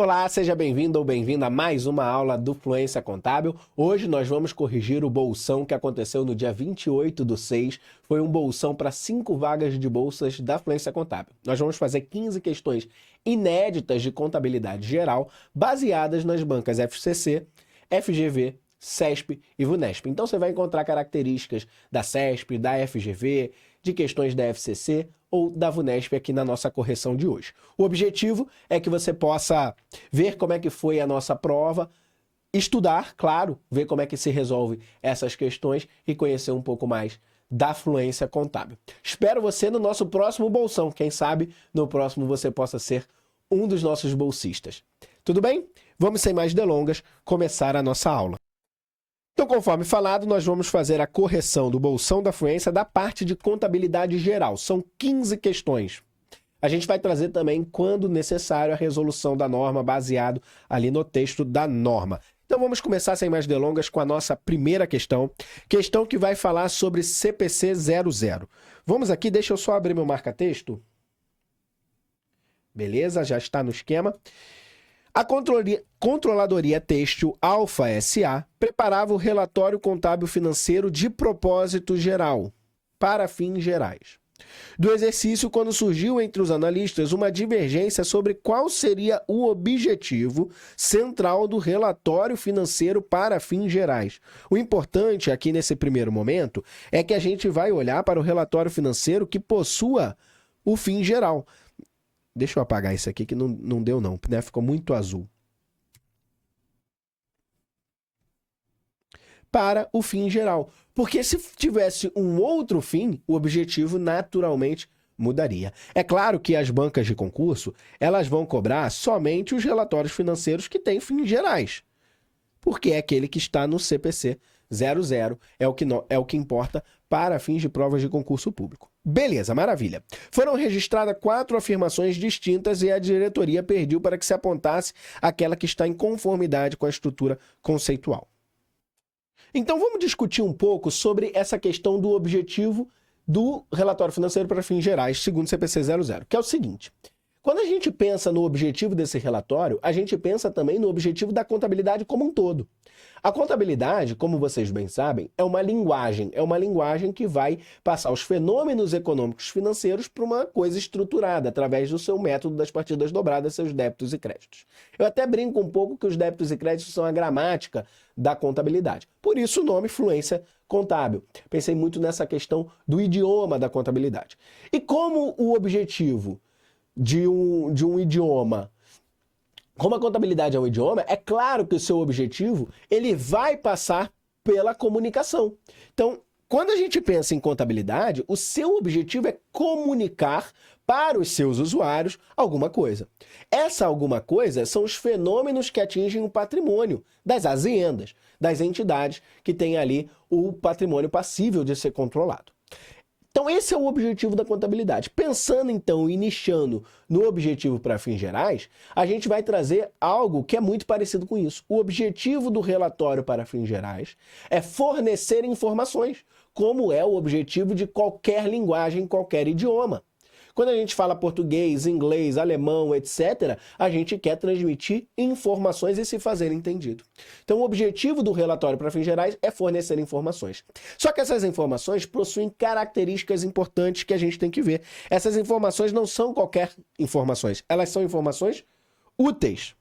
Olá, seja bem-vindo ou bem-vinda a mais uma aula do Fluência Contábil. Hoje nós vamos corrigir o bolsão que aconteceu no dia 28/6. Foi um bolsão para 5 vagas de bolsas da Fluência Contábil. Nós vamos fazer 15 questões inéditas de contabilidade geral, baseadas nas bancas FCC, FGV, CESP e VUNESP. Então você vai encontrar características da CESP, da FGV, de questões da FCC ou da VUNESP aqui na nossa correção de hoje. O objetivo é que você possa ver como é que foi a nossa prova, estudar, claro, ver como é que se resolve essas questões e conhecer um pouco mais da fluência contábil. Espero você no nosso próximo bolsão. Quem sabe no próximo você possa ser um dos nossos bolsistas. Tudo bem? Vamos, sem mais delongas, começar a nossa aula. Então, conforme falado, nós vamos fazer a correção do bolsão da fluência da parte de contabilidade geral. São 15 questões. A gente vai trazer também, quando necessário, a resolução da norma baseado ali no texto da norma. Então vamos começar, sem mais delongas, com a nossa primeira questão. Questão que vai falar sobre CPC 00. Vamos aqui, deixa eu só abrir meu marca-texto. Beleza, já está no esquema. A Controladoria Têxtil Alfa S.A. preparava o relatório contábil financeiro de propósito geral, para fins gerais, do exercício, quando surgiu entre os analistas uma divergência sobre qual seria o objetivo central do relatório financeiro para fins gerais. O importante aqui nesse primeiro momento é que a gente vai olhar para o relatório financeiro que possua o fim geral. Deixa eu apagar isso aqui que não deu não, né? Ficou muito azul. Para o fim geral. Porque se tivesse um outro fim, o objetivo naturalmente mudaria. É claro que as bancas de concurso, elas vão cobrar somente os relatórios financeiros que têm fins gerais. Porque é aquele que está no CPC 00, é o que importa para fins de provas de concurso público. Beleza, maravilha. Foram registradas 4 afirmações distintas e a diretoria pediu para que se apontasse aquela que está em conformidade com a estrutura conceitual. Então vamos discutir um pouco sobre essa questão do objetivo do relatório financeiro para fins gerais, segundo o CPC 00, que é o seguinte. Quando a gente pensa no objetivo desse relatório, a gente pensa também no objetivo da contabilidade como um todo. A contabilidade, como vocês bem sabem, é uma linguagem que vai passar os fenômenos econômicos financeiros para uma coisa estruturada, através do seu método das partidas dobradas, seus débitos e créditos. Eu até brinco um pouco que os débitos e créditos são a gramática da contabilidade. Por isso o nome fluência contábil. Pensei muito nessa questão do idioma da contabilidade. E como o objetivo de um idioma, como a contabilidade é um idioma, é claro que o seu objetivo ele vai passar pela comunicação. Então, quando a gente pensa em contabilidade, o seu objetivo é comunicar para os seus usuários alguma coisa. Essa alguma coisa são os fenômenos que atingem o patrimônio das aziendas, das entidades que têm ali o patrimônio passível de ser controlado. Então esse é o objetivo da contabilidade. Pensando então e nichando no objetivo para fins gerais, a gente vai trazer algo que é muito parecido com isso. O objetivo do relatório para fins gerais é fornecer informações, como é o objetivo de qualquer linguagem, qualquer idioma. Quando a gente fala português, inglês, alemão, etc., a gente quer transmitir informações e se fazer entendido. Então, o objetivo do relatório para fins gerais é fornecer informações. Só que essas informações possuem características importantes que a gente tem que ver. Essas informações não são qualquer informações, elas são informações úteis.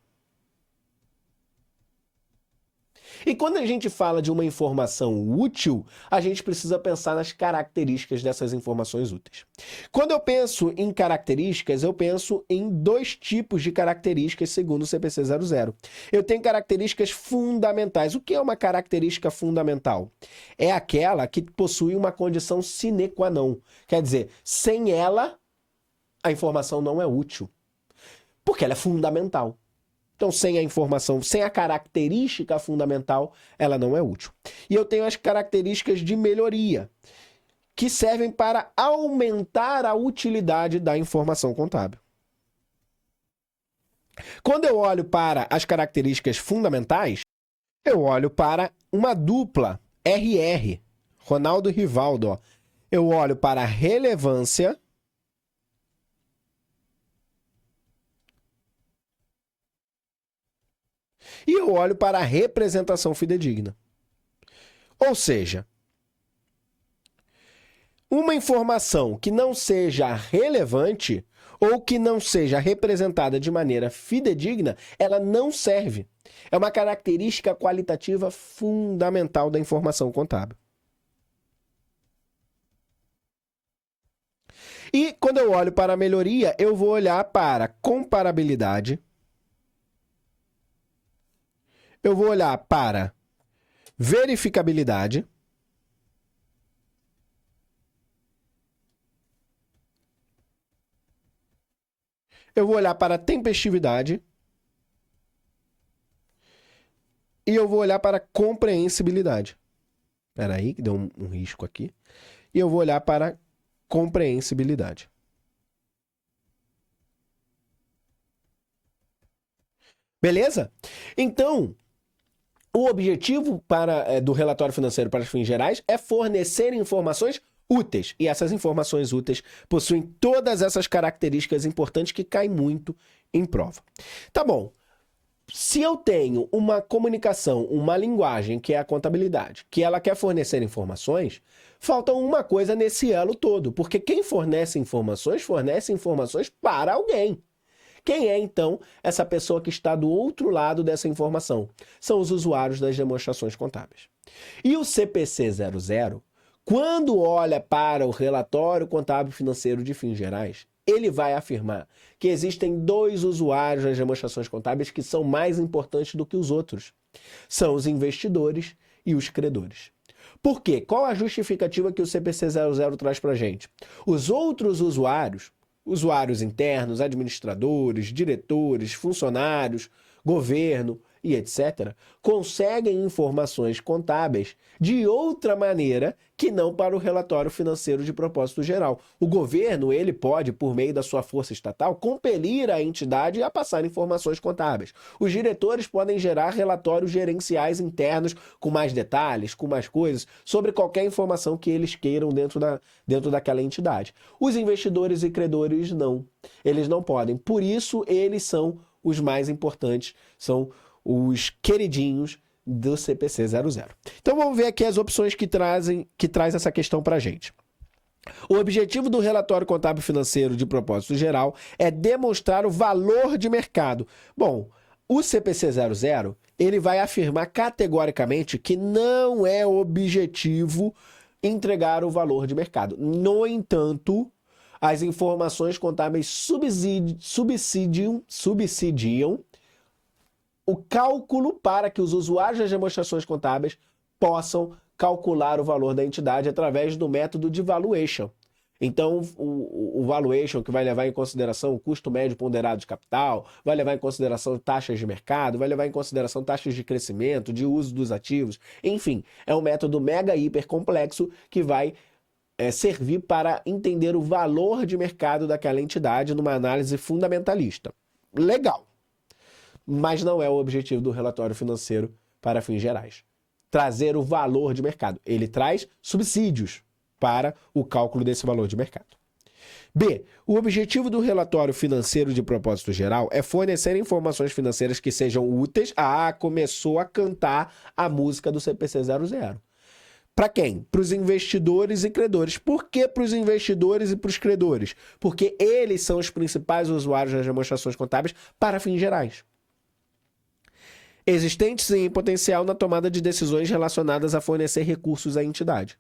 E quando a gente fala de uma informação útil, a gente precisa pensar nas características dessas informações úteis. Quando eu penso em características, eu penso em 2 tipos de características segundo o CPC 00. Eu tenho características fundamentais. O que é uma característica fundamental? É aquela que possui uma condição sine qua non. Quer dizer, sem ela, a informação não é útil, porque ela é fundamental. Então, sem a informação, sem a característica fundamental, ela não é útil. E eu tenho as características de melhoria, que servem para aumentar a utilidade da informação contábil. Quando eu olho para as características fundamentais, eu olho para uma dupla RR, Ronaldo e Rivaldo. Ó. Eu olho para a relevância E eu olho para a representação fidedigna. Ou seja, uma informação que não seja relevante ou que não seja representada de maneira fidedigna, ela não serve. É uma característica qualitativa fundamental da informação contábil. E quando eu olho para a melhoria, eu vou olhar para comparabilidade, eu vou olhar para verificabilidade, eu vou olhar para tempestividade e eu vou olhar para compreensibilidade. Espera aí, que deu um risco aqui. E eu vou olhar para compreensibilidade. Beleza? Então, o objetivo do relatório financeiro para fins gerais é fornecer informações úteis. E essas informações úteis possuem todas essas características importantes que caem muito em prova. Tá bom. Se eu tenho uma comunicação, uma linguagem, que é a contabilidade, que ela quer fornecer informações, falta uma coisa nesse elo todo, porque quem fornece informações para alguém. Quem é, então, essa pessoa que está do outro lado dessa informação? São os usuários das demonstrações contábeis. E o CPC 00, quando olha para o relatório contábil financeiro de fins gerais, ele vai afirmar que existem dois usuários nas demonstrações contábeis que são mais importantes do que os outros. São os investidores e os credores. Por quê? Qual a justificativa que o CPC 00 traz para a gente? Os outros usuários, usuários internos, administradores, diretores, funcionários, governo e etc., conseguem informações contábeis de outra maneira que não para o relatório financeiro de propósito geral. O governo, ele pode, por meio da sua força estatal, compelir a entidade a passar informações contábeis. Os diretores podem gerar relatórios gerenciais internos com mais detalhes, com mais coisas, sobre qualquer informação que eles queiram dentro daquela entidade. Os investidores e credores não. Eles não podem. Por isso, eles são os mais importantes, são os queridinhos do CPC 00. Então vamos ver aqui as opções que traz essa questão para a gente. O objetivo do relatório contábil financeiro de propósito geral é demonstrar o valor de mercado. Bom, o CPC 00, ele vai afirmar categoricamente que não é objetivo entregar o valor de mercado. No entanto, as informações contábeis subsidiam o cálculo para que os usuários das demonstrações contábeis possam calcular o valor da entidade através do método de valuation. Então, o valuation, que vai levar em consideração o custo médio ponderado de capital, vai levar em consideração taxas de mercado, vai levar em consideração taxas de crescimento, de uso dos ativos, enfim, é um método mega hiper complexo que vai servir para entender o valor de mercado daquela entidade numa análise fundamentalista. Legal. Mas não é o objetivo do relatório financeiro para fins gerais. Trazer o valor de mercado. Ele traz subsídios para o cálculo desse valor de mercado. B. O objetivo do relatório financeiro de propósito geral é fornecer informações financeiras que sejam úteis. Começou a cantar a música do CPC 00. Para quem? Para os investidores e credores. Por que para os investidores e para os credores? Porque eles são os principais usuários das demonstrações contábeis para fins gerais, existentes em potencial na tomada de decisões relacionadas a fornecer recursos à entidade.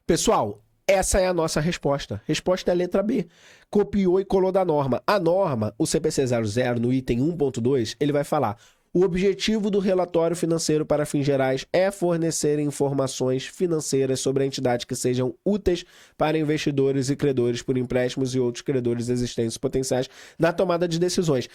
Pessoal, essa é a nossa resposta. Resposta é a letra B. Copiou e colou da norma. A norma, o CPC 00, no item 1.2, ele vai falar: o objetivo do relatório financeiro para fins gerais é fornecer informações financeiras sobre a entidade que sejam úteis para investidores e credores por empréstimos e outros credores existentes potenciais na tomada de decisões.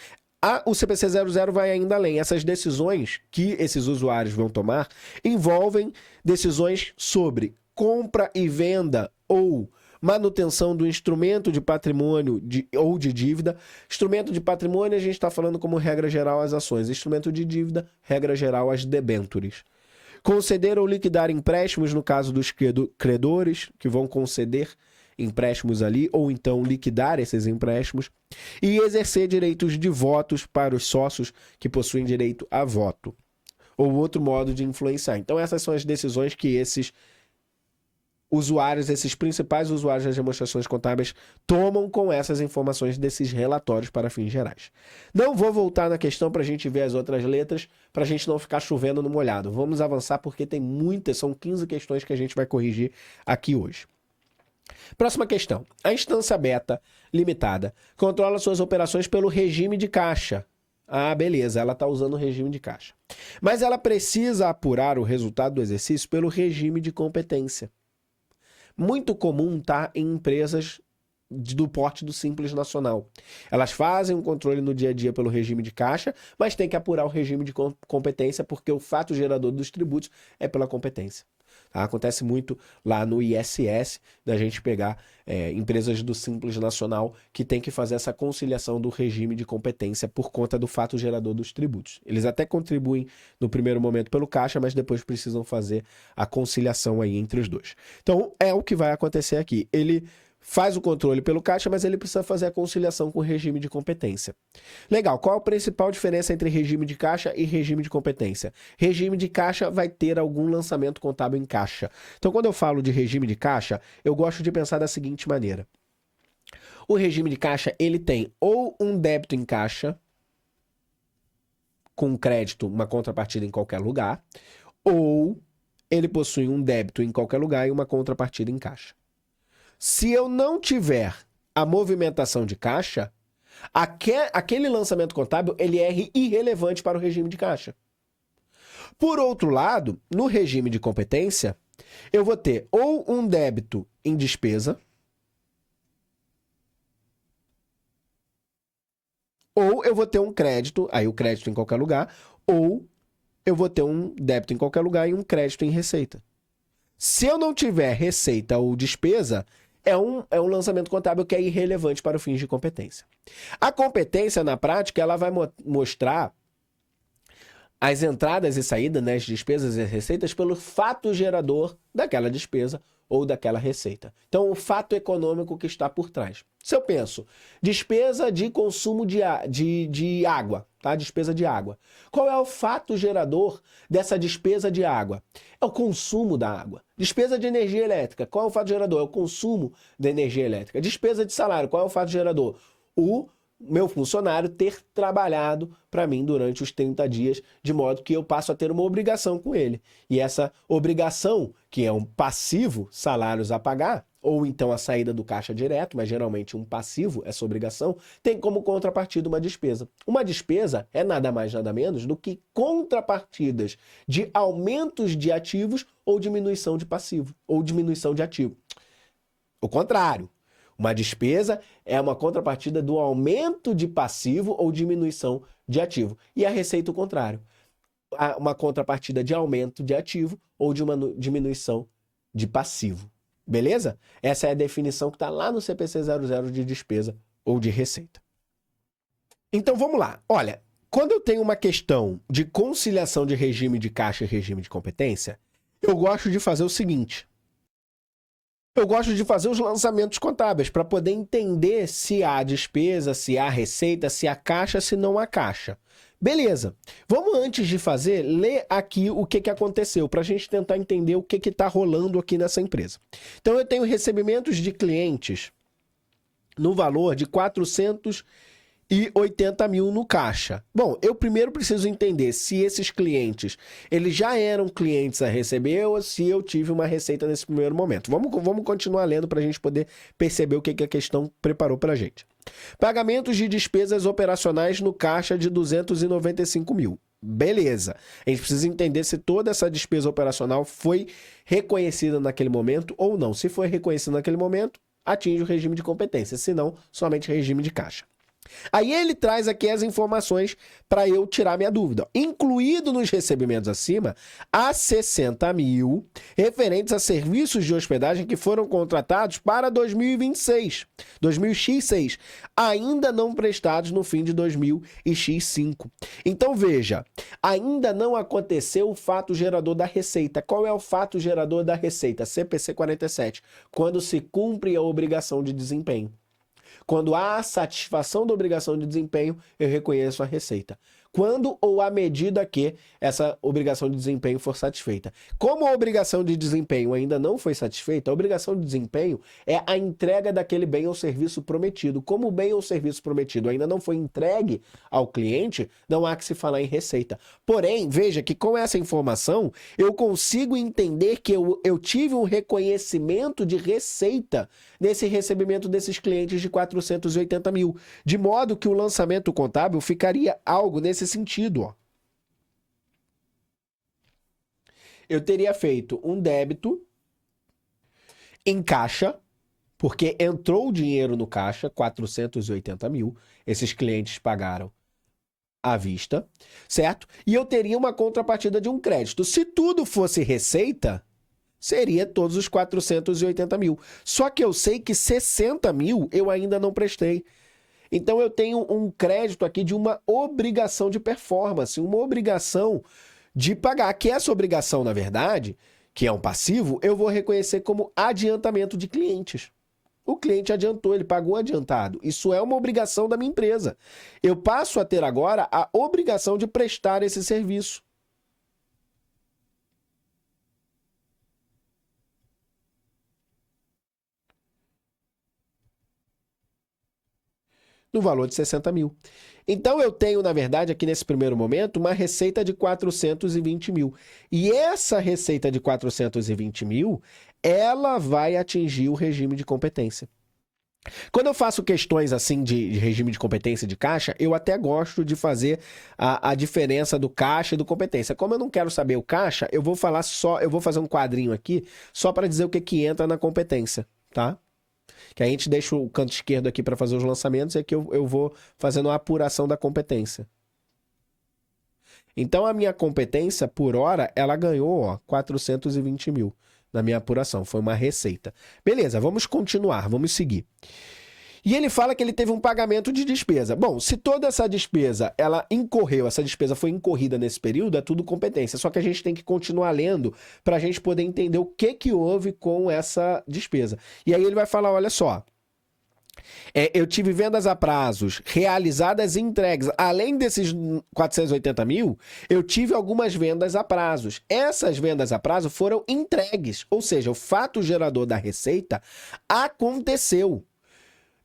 O CPC 00 vai ainda além. Essas decisões que esses usuários vão tomar envolvem decisões sobre compra e venda ou manutenção do instrumento de patrimônio ou de dívida. Instrumento de patrimônio a gente está falando como regra geral as ações. Instrumento de dívida, regra geral as debêntures. Conceder ou liquidar empréstimos no caso dos credores, que vão conceder empréstimos ali, ou então liquidar esses empréstimos, e exercer direitos de votos para os sócios que possuem direito a voto, ou outro modo de influenciar. Então essas são as decisões que esses usuários, esses principais usuários das demonstrações contábeis tomam com essas informações desses relatórios para fins gerais. Não vou voltar na questão para a gente ver as outras letras, para a gente não ficar chovendo no molhado. Vamos avançar porque tem muitas, são 15 questões que a gente vai corrigir aqui hoje. Próxima questão. A instância beta limitada controla suas operações pelo regime de caixa. Ah, beleza, ela está usando o regime de caixa. Mas ela precisa apurar o resultado do exercício pelo regime de competência. Muito comum tá em empresas do porte do Simples Nacional. Elas fazem um controle no dia a dia pelo regime de caixa, mas tem que apurar o regime de competência porque o fato gerador dos tributos é pela competência. Tá? Acontece muito lá no ISS, da gente pegar empresas do Simples Nacional que tem que fazer essa conciliação do regime de competência por conta do fato gerador dos tributos. Eles até contribuem no primeiro momento pelo caixa, mas depois precisam fazer a conciliação aí entre os dois. Então é o que vai acontecer aqui. Ele faz o controle pelo caixa, mas ele precisa fazer a conciliação com o regime de competência. Legal, qual a principal diferença entre regime de caixa e regime de competência? Regime de caixa vai ter algum lançamento contábil em caixa. Então, quando eu falo de regime de caixa, eu gosto de pensar da seguinte maneira. O regime de caixa, ele tem ou um débito em caixa, com crédito, uma contrapartida em qualquer lugar, ou ele possui um débito em qualquer lugar e uma contrapartida em caixa. Se eu não tiver a movimentação de caixa, aquele lançamento contábil ele é irrelevante para o regime de caixa. Por outro lado, no regime de competência, eu vou ter ou um débito em despesa, ou eu vou ter um crédito, aí o crédito em qualquer lugar, ou eu vou ter um débito em qualquer lugar e um crédito em receita. Se eu não tiver receita ou despesa, é um lançamento contábil que é irrelevante para o fins de competência. A competência, na prática, ela vai mostrar as entradas e saídas, né, as despesas e as receitas, pelo fato gerador daquela despesa ou daquela receita. Então, o fato econômico que está por trás. Se eu penso, despesa de consumo de água, tá? Despesa de água. Qual é o fato gerador dessa despesa de água? É o consumo da água. Despesa de energia elétrica. Qual é o fato gerador? É o consumo da energia elétrica. Despesa de salário. Qual é o fato gerador? O meu funcionário ter trabalhado para mim durante os 30 dias, de modo que eu passo a ter uma obrigação com ele. E essa obrigação, que é um passivo, salários a pagar, ou então a saída do caixa direto, mas geralmente um passivo, essa obrigação, tem como contrapartida uma despesa. Uma despesa é nada mais, nada menos do que contrapartidas de aumentos de ativos ou diminuição de passivo, ou diminuição de ativo. O contrário. Uma despesa é uma contrapartida do aumento de passivo ou diminuição de ativo. E a receita, o contrário. Uma contrapartida de aumento de ativo ou de uma diminuição de passivo. Beleza? Essa é a definição que está lá no CPC 00 de despesa ou de receita. Então vamos lá. Olha, quando eu tenho uma questão de conciliação de regime de caixa e regime de competência, eu gosto de fazer o seguinte. Eu gosto de fazer os lançamentos contábeis para poder entender se há despesa, se há receita, se há caixa, se não há caixa. Beleza. Vamos, antes de fazer, ler aqui o que aconteceu, para a gente tentar entender o que está rolando aqui nessa empresa. Então, eu tenho recebimentos de clientes no valor de 480 mil no caixa. Bom, eu primeiro preciso entender se esses clientes, eles já eram clientes a receber ou se eu tive uma receita nesse primeiro momento. Vamos continuar lendo para a gente poder perceber o que a questão preparou para a gente. Pagamentos de despesas operacionais no caixa de 295 mil. Beleza. A gente precisa entender se toda essa despesa operacional foi reconhecida naquele momento ou não. Se foi reconhecida naquele momento, atinge o regime de competência. Se não, somente regime de caixa. Aí ele traz aqui as informações para eu tirar minha dúvida. Incluído nos recebimentos acima, há 60 mil referentes a serviços de hospedagem que foram contratados para 2026, 2000x6, ainda não prestados no fim de 2000x5. Então veja, ainda não aconteceu o fato gerador da receita. Qual é o fato gerador da receita? CPC 47, quando se cumpre a obrigação de desempenho. Quando há a satisfação da obrigação de desempenho, eu reconheço a receita. Quando ou à medida que essa obrigação de desempenho for satisfeita. Como a obrigação de desempenho ainda não foi satisfeita, a obrigação de desempenho é a entrega daquele bem ou serviço prometido. Como o bem ou serviço prometido ainda não foi entregue ao cliente, não há que se falar em receita. Porém, veja que com essa informação, eu consigo entender que eu tive um reconhecimento de receita nesse recebimento desses clientes de 480 mil. De modo que o lançamento contábil ficaria algo nesse sentido, ó. Eu teria feito um débito em caixa, porque entrou o dinheiro no caixa, 480 mil, esses clientes pagaram à vista, certo? E eu teria uma contrapartida de um crédito. Se tudo fosse receita, seria todos os 480 mil. Só que eu sei que 60 mil eu ainda não prestei. Então eu tenho um crédito aqui de uma obrigação de performance, uma obrigação de pagar, que essa obrigação, na verdade, que é um passivo, eu vou reconhecer como adiantamento de clientes. O cliente adiantou, ele pagou adiantado. Isso é uma obrigação da minha empresa. Eu passo a ter agora a obrigação de prestar esse serviço. No valor de 60 mil. Então eu tenho, na verdade, aqui nesse primeiro momento, uma receita de 420 mil. E essa receita de 420 mil, ela vai atingir o regime de competência. Quando eu faço questões assim de regime de competência de caixa, eu até gosto de fazer a diferença do caixa e do competência. Como eu não quero saber o caixa, eu vou fazer um quadrinho aqui só para dizer o que entra na competência, tá? Que a gente deixa o canto esquerdo aqui para fazer os lançamentos e aqui eu vou fazendo a apuração da competência. Então a minha competência por hora, ela ganhou, ó, 420 mil na minha apuração. Foi uma receita. Beleza, vamos continuar, vamos seguir. E ele fala que ele teve um pagamento de despesa. Bom, se toda essa despesa, ela incorreu, essa despesa foi incorrida nesse período, é tudo competência. Só que a gente tem que continuar lendo para a gente poder entender o que houve com essa despesa. E aí ele vai falar, olha só, eu tive vendas a prazos realizadas e entregues. Além desses 480 mil, eu tive algumas vendas a prazos. Essas vendas a prazo foram entregues. Ou seja, o fato gerador da receita aconteceu.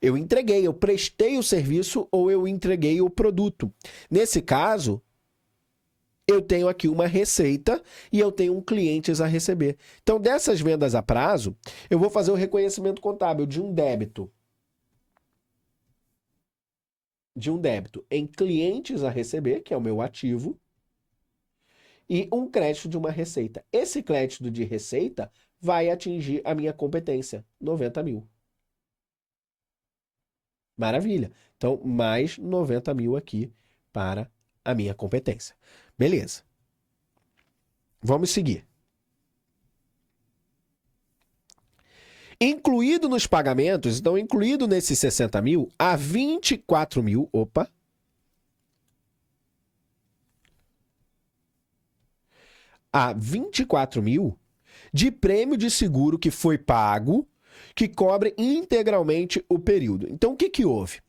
Eu entreguei, eu prestei o serviço ou eu entreguei o produto. Nesse caso, eu tenho aqui uma receita e eu tenho um clientes a receber. Então, dessas vendas a prazo, eu vou fazer o reconhecimento contábil de um débito. Em clientes a receber, que é o meu ativo, e um crédito de uma receita. Esse crédito de receita vai atingir a minha competência, 90 mil. Maravilha. Então, mais 90 mil aqui para a minha competência. Beleza. Vamos seguir. Incluído nos pagamentos, então incluído nesses 60 mil, há 24 mil, há 24 mil de prêmio de seguro que foi pago, que cobre integralmente o período. Então, o que houve?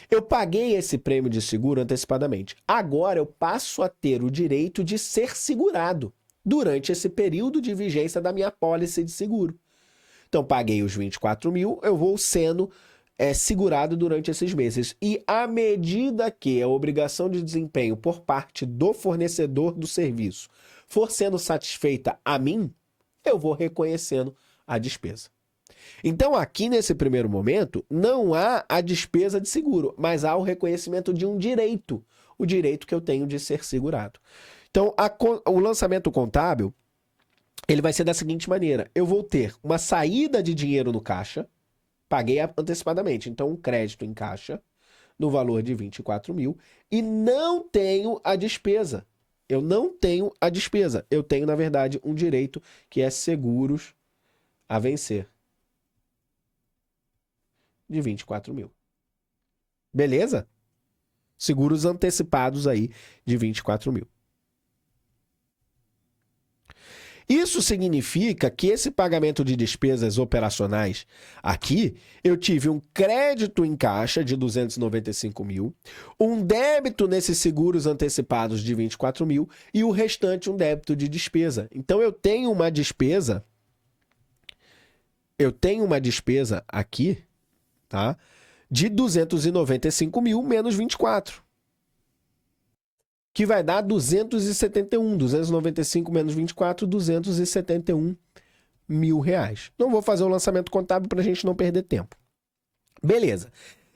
Eu paguei esse prêmio de seguro antecipadamente. Agora eu passo a ter o direito de ser segurado durante esse período de vigência da minha pólice de seguro. Então, paguei os 24 mil, eu vou sendo segurado durante esses meses. E à medida que a obrigação de desempenho por parte do fornecedor do serviço for sendo satisfeita a mim, eu vou reconhecendo a despesa. Então, aqui nesse primeiro momento, não há a despesa de seguro, mas há o reconhecimento de um direito, o direito que eu tenho de ser segurado. Então, o lançamento contábil, ele vai ser da seguinte maneira: eu vou ter uma saída de dinheiro no caixa, paguei antecipadamente, então um crédito em caixa, no valor de 24 mil e não tenho a despesa. Eu não tenho a despesa. Eu tenho, na verdade, um direito que é seguros a vencer de 24 mil. Beleza? Seguros antecipados aí de 24 mil. Isso significa que esse pagamento de despesas operacionais aqui, eu tive um crédito em caixa de 295 mil, um débito nesses seguros antecipados de 24 mil e o restante um débito de despesa. Então eu tenho uma despesa aqui, tá? De 295 mil menos 24. Que vai dar 271. 295 menos 24, 271 mil reais. Não vou fazer o lançamento contábil para a gente não perder tempo. Beleza.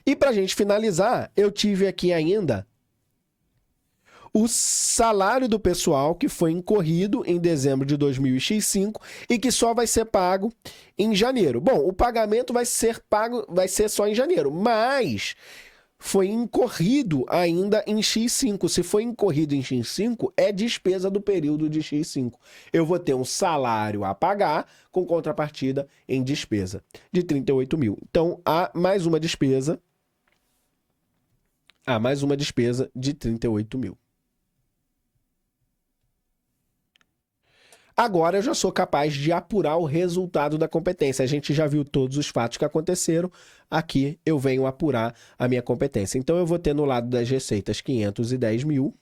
E para a gente finalizar, eu tive aqui ainda o salário do pessoal que foi incorrido em dezembro de 2005 e que só vai ser pago em janeiro. Bom, o pagamento vai ser só em janeiro, mas foi incorrido ainda em X5. Se foi incorrido em X5, é despesa do período de X5. Eu vou ter um salário a pagar com contrapartida em despesa de 38 mil. Então, há mais uma despesa de 38 mil. Agora eu já sou capaz de apurar o resultado da competência. A gente já viu todos os fatos que aconteceram. Aqui eu venho apurar a minha competência. Então eu vou ter no lado das receitas 510 mil.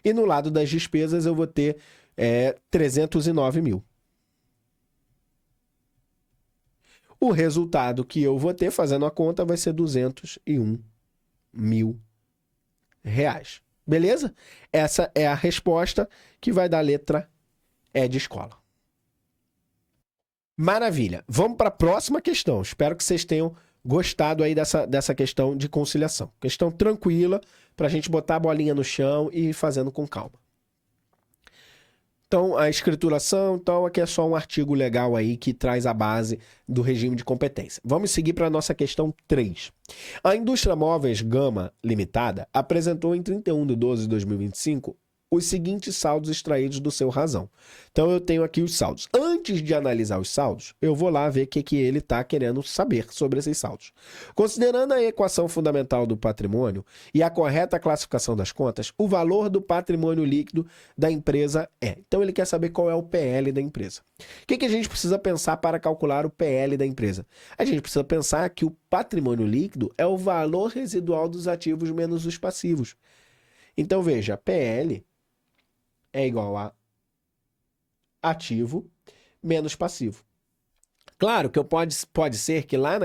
E no lado das despesas eu vou ter 309 mil. O resultado que eu vou ter fazendo a conta vai ser 201 mil reais. Beleza? Essa é a resposta que vai dar a letra E de escola. Maravilha. Vamos para a próxima questão. Espero que vocês tenham gostado aí dessa questão de conciliação. Questão tranquila para a gente botar a bolinha no chão e ir fazendo com calma. Então, a escrituração, então, aqui é só um artigo legal aí que traz a base do regime de competência. Vamos seguir para a nossa questão 3. A Indústria Móveis Gama Limitada apresentou em 31/12/2025 os seguintes saldos extraídos do seu razão. Então, eu tenho aqui os saldos. Antes de analisar os saldos, eu vou lá ver o que ele está querendo saber sobre esses saldos. Considerando a equação fundamental do patrimônio e a correta classificação das contas, o valor do patrimônio líquido da empresa é. Então, ele quer saber qual é o PL da empresa. O que a gente precisa pensar para calcular o PL da empresa? A gente precisa pensar que o patrimônio líquido é o valor residual dos ativos menos os passivos. Então, veja, PL é igual a ativo menos passivo. Claro que pode ser que lá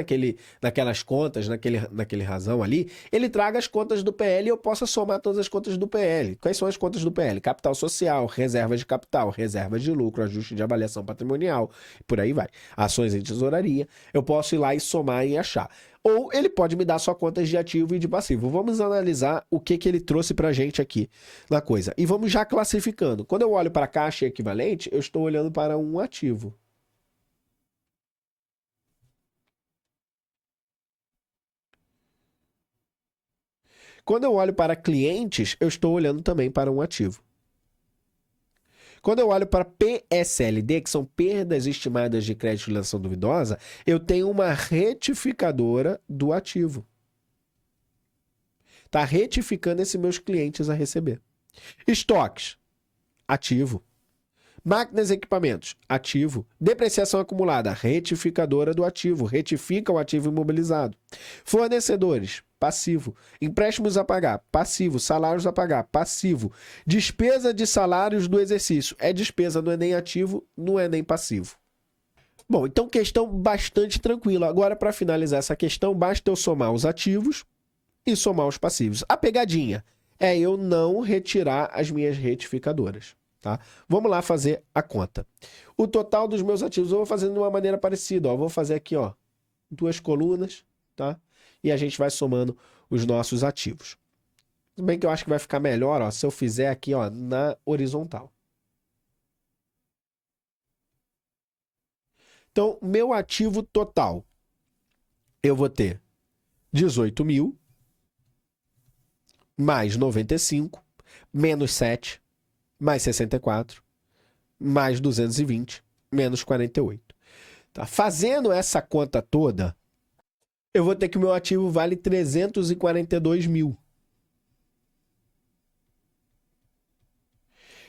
naquelas contas, naquele razão ali, ele traga as contas do PL e eu possa somar todas as contas do PL. Quais são as contas do PL? Capital social, reservas de capital, reservas de lucro, ajuste de avaliação patrimonial, por aí vai. Ações em tesouraria. Eu posso ir lá e somar e achar. Ou ele pode me dar só contas de ativo e de passivo. Vamos analisar o que ele trouxe pra gente aqui na coisa. E vamos já classificando. Quando eu olho para a caixa equivalente, eu estou olhando para um ativo. Quando eu olho para clientes, eu estou olhando também para um ativo. Quando eu olho para PSLD, que são perdas estimadas de crédito de liquidação duvidosa, eu tenho uma retificadora do ativo. Está retificando esses meus clientes a receber. Estoques, ativo. Máquinas e equipamentos, ativo. Depreciação acumulada, retificadora do ativo, retifica o ativo imobilizado. Fornecedores, passivo. Empréstimos a pagar, passivo. Salários a pagar, passivo. Despesa de salários do exercício, é despesa, não é nem ativo, não é nem passivo. Bom, então questão bastante tranquila. Agora, para finalizar essa questão, basta eu somar os ativos e somar os passivos. A pegadinha é eu não retirar as minhas retificadoras. Tá? Vamos lá fazer a conta. O total dos meus ativos eu vou fazer de uma maneira parecida. Ó. Vou fazer aqui 2 colunas, tá? E a gente vai somando os nossos ativos. Se bem que eu acho que vai ficar melhor se eu fizer aqui na horizontal. Então, meu ativo total, eu vou ter 18 mil mais 95, menos 7, mais 64, mais 220, menos 48. Tá? Fazendo essa conta toda, eu vou ter que o meu ativo vale 342 mil.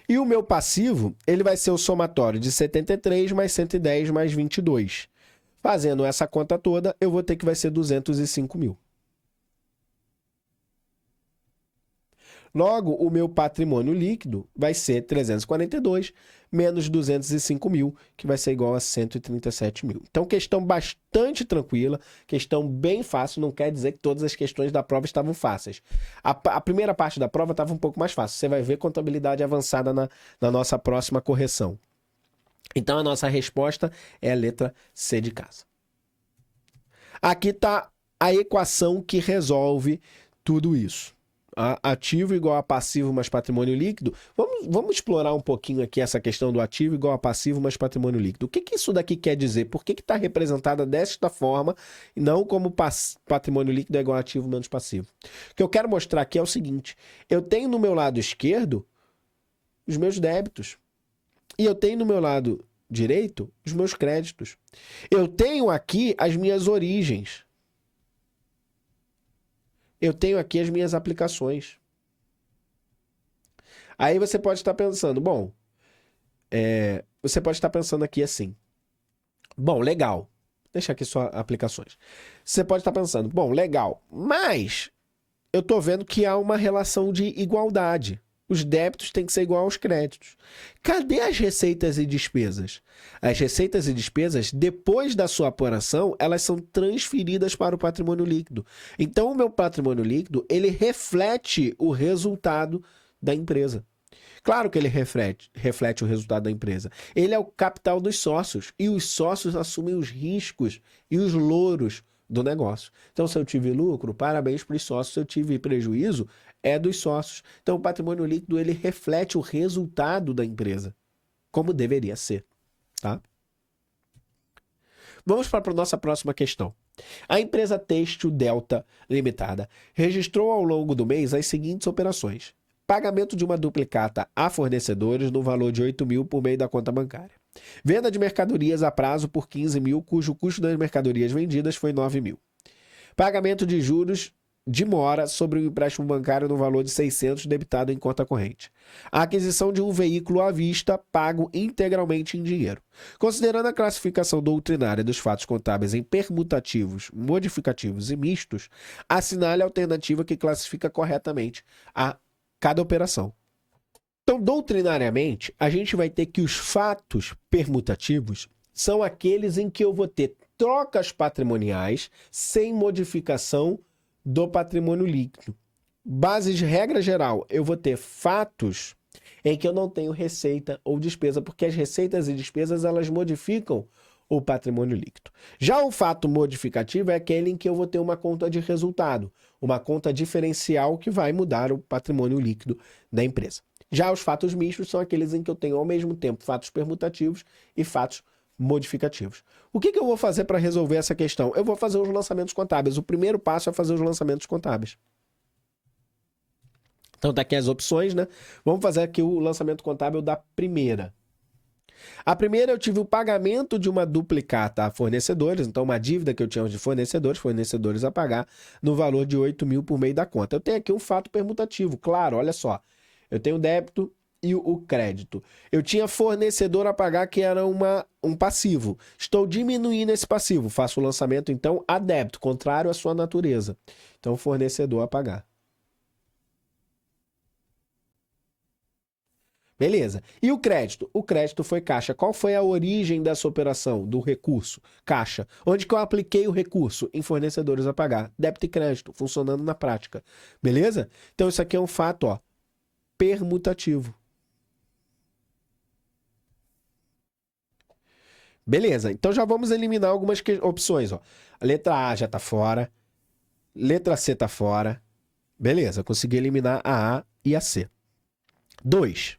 E o meu passivo, ele vai ser o somatório de 73 mais 110 mais 22. Fazendo essa conta toda, eu vou ter que vai ser 205 mil. Logo, o meu patrimônio líquido vai ser 342 menos 205 mil, que vai ser igual a 137 mil. Então, questão bastante tranquila, questão bem fácil, não quer dizer que todas as questões da prova estavam fáceis. A primeira parte da prova estava um pouco mais fácil. Você vai ver contabilidade avançada na nossa próxima correção. Então, a nossa resposta é a letra C de casa. Aqui está a equação que resolve tudo isso. Ativo igual a passivo mais patrimônio líquido. Vamos explorar um pouquinho aqui essa questão do ativo igual a passivo mais patrimônio líquido. O que isso daqui quer dizer? Por que está representada desta forma e não como patrimônio líquido é igual a ativo menos passivo? O que eu quero mostrar aqui é o seguinte. Eu tenho no meu lado esquerdo os meus débitos. E eu tenho no meu lado direito os meus créditos. Eu tenho aqui as minhas origens. Eu tenho aqui as minhas aplicações. Aí você pode estar pensando, bom, você pode estar pensando aqui assim, bom, legal, deixa aqui só aplicações. Você pode estar pensando, bom, legal, mas eu estou vendo que há uma relação de igualdade. Os débitos têm que ser igual aos créditos. Cadê as receitas e despesas? As receitas e despesas, depois da sua apuração, elas são transferidas para o patrimônio líquido. Então, o meu patrimônio líquido, ele reflete o resultado da empresa. Claro que ele reflete o resultado da empresa. Ele é o capital dos sócios. E os sócios assumem os riscos e os louros do negócio. Então, se eu tive lucro, parabéns para os sócios. Se eu tive prejuízo, é dos sócios. Então, o patrimônio líquido, ele reflete o resultado da empresa, como deveria ser, tá? Vamos para a nossa próxima questão. A empresa Têxtil Delta Limitada registrou ao longo do mês as seguintes operações. Pagamento de uma duplicata a fornecedores no valor de 8 mil por meio da conta bancária. Venda de mercadorias a prazo por 15 mil, cujo custo das mercadorias vendidas foi 9 mil. Pagamento de juros de mora sobre o empréstimo bancário no valor de 600 debitado em conta corrente. A aquisição de um veículo à vista pago integralmente em dinheiro. Considerando a classificação doutrinária dos fatos contábeis em permutativos, modificativos e mistos, assinale a alternativa que classifica corretamente a cada operação. Então, doutrinariamente, a gente vai ter que os fatos permutativos são aqueles em que eu vou ter trocas patrimoniais sem modificação do patrimônio líquido. Base de regra geral, eu vou ter fatos em que eu não tenho receita ou despesa, porque as receitas e despesas elas modificam o patrimônio líquido. Já o fato modificativo é aquele em que eu vou ter uma conta de resultado, uma conta diferencial que vai mudar o patrimônio líquido da empresa. Já os fatos mistos são aqueles em que eu tenho ao mesmo tempo fatos permutativos e fatos modificativos. O que eu vou fazer para resolver essa questão? Eu vou fazer os lançamentos contábeis. O primeiro passo é fazer os lançamentos contábeis. Então tá aqui as opções, né? Vamos fazer aqui o lançamento contábil da primeira. A primeira eu tive o pagamento de uma duplicata a fornecedores, então uma dívida que eu tinha de fornecedores a pagar no valor de 8 mil por meio da conta. Eu tenho aqui um fato permutativo, claro, olha só. Eu tenho o débito e o crédito. Eu tinha fornecedor a pagar que era um passivo. Estou diminuindo esse passivo. Faço o lançamento, então, a débito, contrário à sua natureza. Então, fornecedor a pagar. Beleza. E o crédito? O crédito foi caixa. Qual foi a origem dessa operação, do recurso? Caixa. Onde que eu apliquei o recurso? Em fornecedores a pagar. Débito e crédito, funcionando na prática. Beleza? Então, isso aqui é um fato, ó, permutativo. Beleza, então já vamos eliminar algumas opções, ó. A letra A já tá fora, letra C tá fora. Beleza, consegui eliminar a A e a C. 2.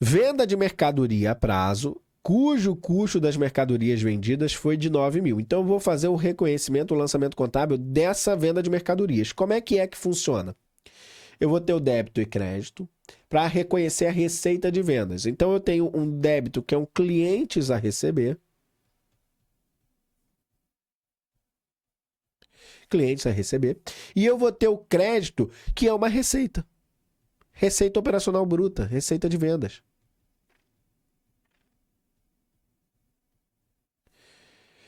Venda de mercadoria a prazo cujo custo das mercadorias vendidas foi de 9 mil. Então, eu vou fazer o reconhecimento, o lançamento contábil dessa venda de mercadorias. Como é que funciona? Eu vou ter o débito e crédito para reconhecer a receita de vendas. Então, eu tenho um débito que é um clientes a receber. Clientes a receber. E eu vou ter o crédito, que é uma receita. Receita operacional bruta, receita de vendas.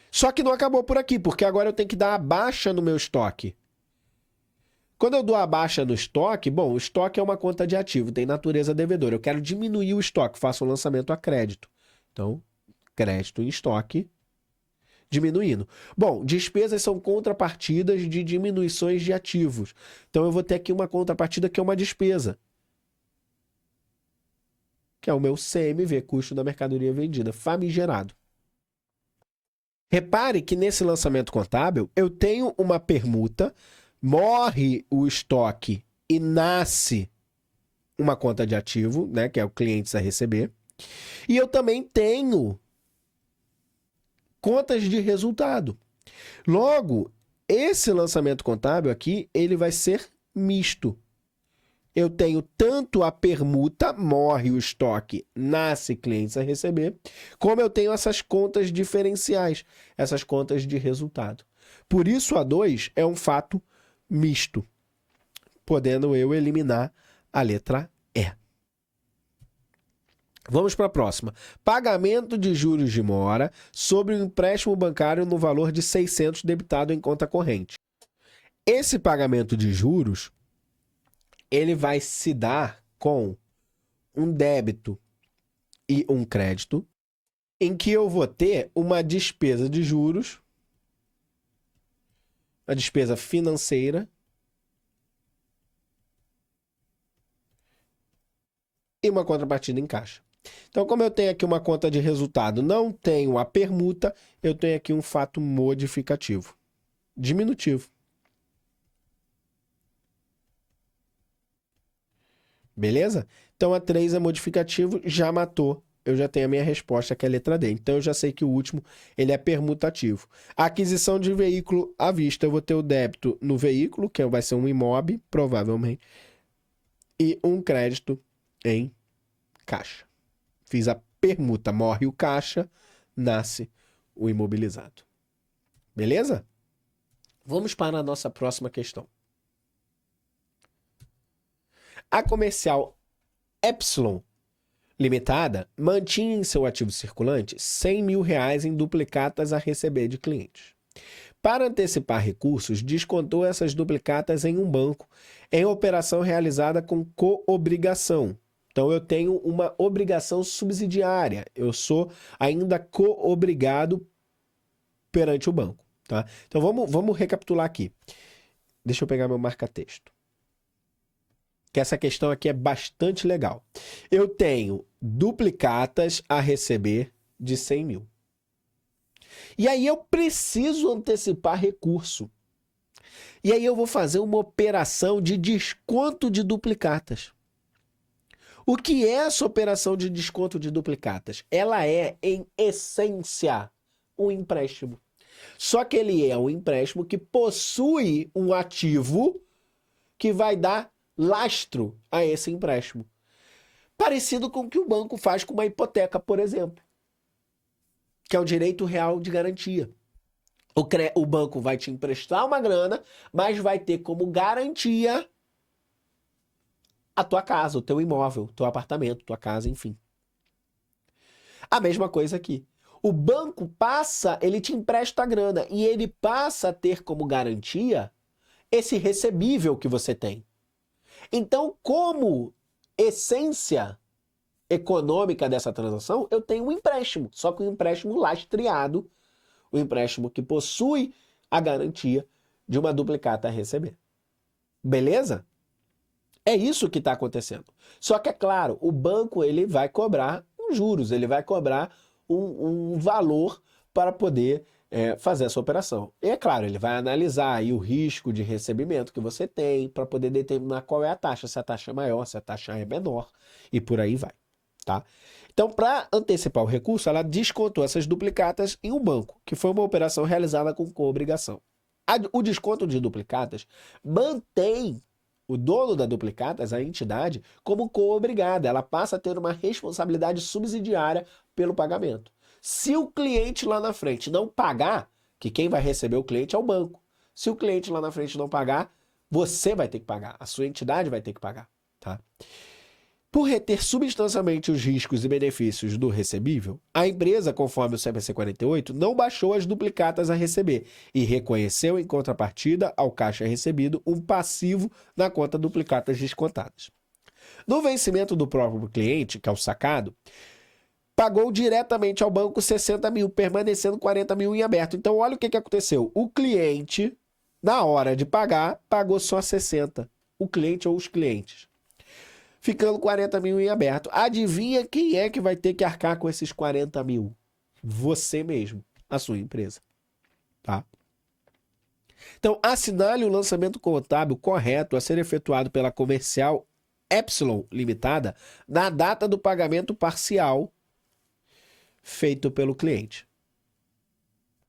Só que não acabou por aqui, porque agora eu tenho que dar a baixa no meu estoque. Quando eu dou a baixa no estoque, bom, o estoque é uma conta de ativo, tem natureza devedora. Eu quero diminuir o estoque, faço um lançamento a crédito. Então, crédito em estoque, diminuindo. Bom, despesas são contrapartidas de diminuições de ativos. Então, eu vou ter aqui uma contrapartida que é uma despesa, que é o meu CMV, custo da mercadoria vendida, famigerado. Repare que nesse lançamento contábil, eu tenho uma permuta, morre o estoque e nasce uma conta de ativo, né, que é o clientes a receber. E eu também tenho contas de resultado. Logo, esse lançamento contábil aqui, ele vai ser misto. Eu tenho tanto a permuta, morre o estoque, nasce clientes a receber, como eu tenho essas contas diferenciais, essas contas de resultado. Por isso, a 2 é um fato misto, podendo eu eliminar a letra E. Vamos para a próxima. Pagamento de juros de mora sobre o empréstimo bancário no valor de 600 debitado em conta corrente. Esse pagamento de juros, ele vai se dar com um débito e um crédito, em que eu vou ter uma despesa de juros, a despesa financeira e uma contrapartida em caixa. Então, como eu tenho aqui uma conta de resultado, não tenho a permuta, eu tenho aqui um fato modificativo, diminutivo. Beleza? Então, a 3 é modificativo, já matou. Eu já tenho a minha resposta, que é a letra D. Então, eu já sei que o último, ele é permutativo. A aquisição de veículo à vista, eu vou ter o débito no veículo, que vai ser um imóvel, provavelmente, e um crédito em caixa. Fiz a permuta, morre o caixa, nasce o imobilizado. Beleza? Vamos para a nossa próxima questão. A comercial Epsilon Limitada mantinha em seu ativo circulante R$100 mil em duplicatas a receber de clientes. Para antecipar recursos, descontou essas duplicatas em um banco, em operação realizada com coobrigação. Então, eu tenho uma obrigação subsidiária. Eu sou ainda coobrigado perante o banco. Tá? Então, vamos recapitular aqui. Deixa eu pegar meu marca-texto. Que essa questão aqui é bastante legal. Eu tenho duplicatas a receber de 100 mil. E aí eu preciso antecipar recurso. E aí eu vou fazer uma operação de desconto de duplicatas. O que é essa operação de desconto de duplicatas? Ela é, em essência, um empréstimo. Só que ele é um empréstimo que possui um ativo que vai dar lastro a esse empréstimo. Parecido com o que o banco faz com uma hipoteca, por exemplo, que é o direito real de garantia. O banco vai te emprestar uma grana, mas vai ter como garantia a tua casa, o teu imóvel, teu apartamento, tua casa, enfim. A mesma coisa aqui. O banco ele te empresta a grana e ele passa a ter como garantia esse recebível que você tem. Então, como essência econômica dessa transação, eu tenho um empréstimo, só que um empréstimo lastreado, um empréstimo que possui a garantia de uma duplicata a receber. Beleza? É isso que está acontecendo. Só que, é claro, o banco ele vai cobrar juros, ele vai cobrar um valor para poder fazer essa operação. E, é claro, ele vai analisar aí o risco de recebimento que você tem para poder determinar qual é a taxa, se a taxa é maior, se a taxa é menor, e por aí vai. Tá? Então, para antecipar o recurso, ela descontou essas duplicatas em um banco, que foi uma operação realizada com coobrigação. O desconto de duplicatas mantém o dono da duplicatas, a entidade, como coobrigada. Ela passa a ter uma responsabilidade subsidiária pelo pagamento. Se o cliente lá na frente não pagar, que quem vai receber o cliente é o banco. Se o cliente lá na frente não pagar, você vai ter que pagar, a sua entidade vai ter que pagar, tá? Por reter substancialmente os riscos e benefícios do recebível, a empresa, conforme o CPC 48, não baixou as duplicatas a receber e reconheceu, em contrapartida ao caixa recebido, um passivo na conta duplicatas descontadas. No vencimento do próprio cliente, que é o sacado, pagou diretamente ao banco 60 mil, permanecendo 40 mil em aberto. Então, olha o que aconteceu. O cliente, na hora de pagar, pagou só 60. O cliente ou os clientes. Ficando 40 mil em aberto. Adivinha quem é que vai ter que arcar com esses 40 mil? Você mesmo, a sua empresa. Tá? Então, assinale o lançamento contábil correto a ser efetuado pela comercial Epsilon Limitada na data do pagamento parcial feito pelo cliente.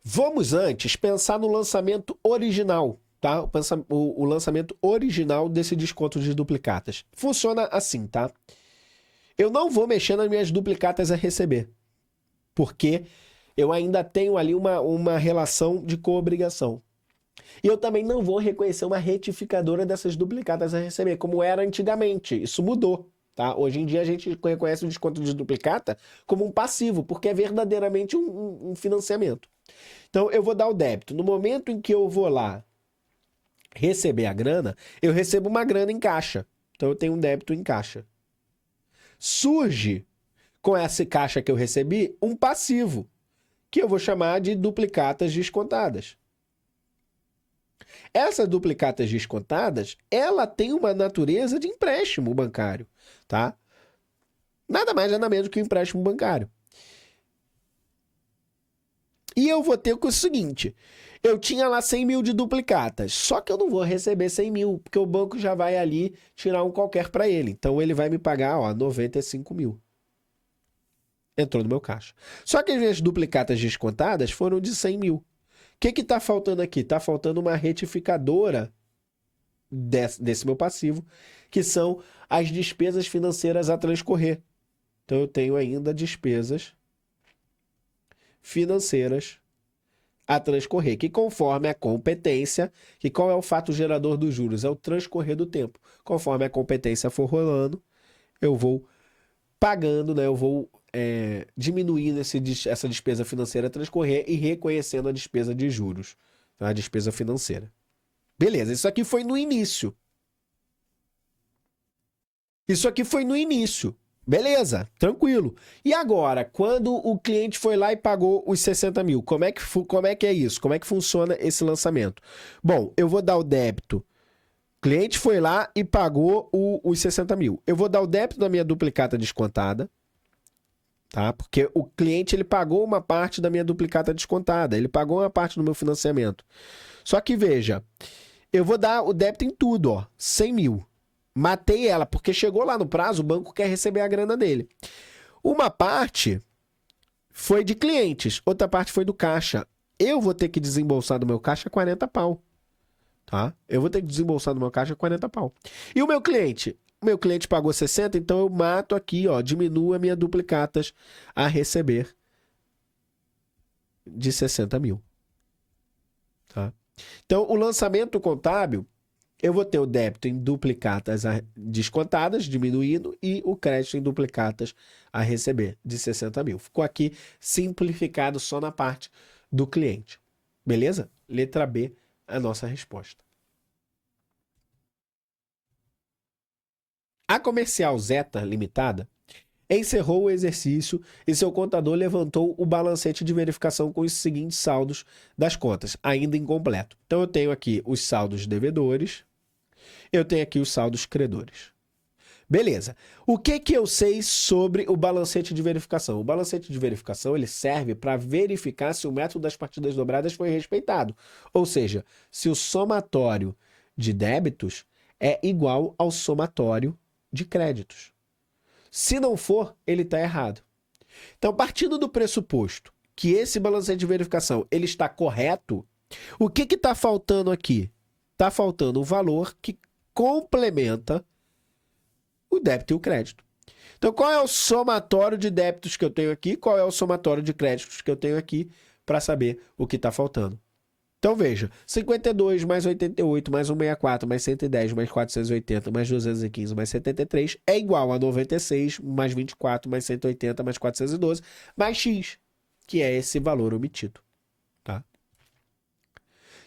Vamos antes pensar no lançamento original. Tá? O lançamento original desse desconto de duplicatas. Funciona assim, tá? Eu não vou mexer nas minhas duplicatas a receber, porque eu ainda tenho ali uma relação de coobrigação. E eu também não vou reconhecer uma retificadora dessas duplicatas a receber, como era antigamente. Isso mudou, tá? Hoje em dia a gente reconhece o desconto de duplicata como um passivo, porque é verdadeiramente um financiamento. Então eu vou dar o débito. No momento em que eu vou lá receber a grana, eu recebo uma grana em caixa. Então eu tenho um débito em caixa. Surge, com essa caixa que eu recebi, um passivo, que eu vou chamar de duplicatas descontadas. Essas duplicatas descontadas, ela tem uma natureza de empréstimo bancário, tá? Nada mais, nada menos que um empréstimo bancário. E eu vou ter com o seguinte, eu tinha lá 100 mil de duplicatas, só que eu não vou receber 100 mil, porque o banco já vai ali tirar um qualquer para ele. Então ele vai me pagar, ó, 95 mil. Entrou no meu caixa. Só que as minhas duplicatas descontadas foram de 100 mil. O que está faltando aqui? Está faltando uma retificadora desse meu passivo, que são as despesas financeiras a transcorrer. Então eu tenho ainda despesas financeiras a transcorrer, que conforme a competência, que qual é o fato gerador dos juros? É o transcorrer do tempo. Conforme a competência for rolando, eu vou pagando, né? Eu vou diminuindo essa despesa financeira a transcorrer e reconhecendo a despesa de juros, tá? A despesa financeira. Beleza, isso aqui foi no início. Isso aqui foi no início. Beleza, tranquilo. E agora, quando o cliente foi lá e pagou os 60 mil, como é que é isso? Como é que funciona esse lançamento? Bom, eu vou dar o débito. O cliente foi lá e pagou os 60 mil. Eu vou dar o débito da minha duplicata descontada, tá? Porque o cliente ele pagou uma parte da minha duplicata descontada, ele pagou uma parte do meu financiamento. Só que veja, eu vou dar o débito em tudo, ó, 100 mil. Matei ela, porque chegou lá no prazo, o banco quer receber a grana dele. Uma parte foi de clientes, outra parte foi do caixa. Eu vou ter que desembolsar do meu caixa 40 pau. Tá? Eu vou ter que desembolsar do meu caixa 40 pau. E o meu cliente? O meu cliente pagou 60, então eu mato aqui, ó, diminuo a minha duplicatas a receber de 60 mil. Tá? Então, o lançamento contábil, eu vou ter o débito em duplicatas descontadas, diminuindo, e o crédito em duplicatas a receber, de 60 mil. Ficou aqui simplificado só na parte do cliente. Beleza? Letra B, a nossa resposta. A comercial Zeta Limitada encerrou o exercício e seu contador levantou o balancete de verificação com os seguintes saldos das contas, ainda incompleto. Então eu tenho aqui os saldos devedores, eu tenho aqui os saldos credores. Beleza. O que eu sei sobre o balancete de verificação? O balancete de verificação ele serve para verificar se o método das partidas dobradas foi respeitado. Ou seja, se o somatório de débitos é igual ao somatório de créditos. Se não for, ele está errado. Então, partindo do pressuposto que esse balancete de verificação ele está correto, o que está faltando aqui? Está faltando um valor que complementa o débito e o crédito. Então, qual é o somatório de débitos que eu tenho aqui? Qual é o somatório de créditos que eu tenho aqui para saber o que está faltando? Então, veja, 52 mais 88 mais 164 mais 110 mais 480 mais 215 mais 73 é igual a 96 mais 24 mais 180 mais 412 mais X, que é esse valor omitido. Tá?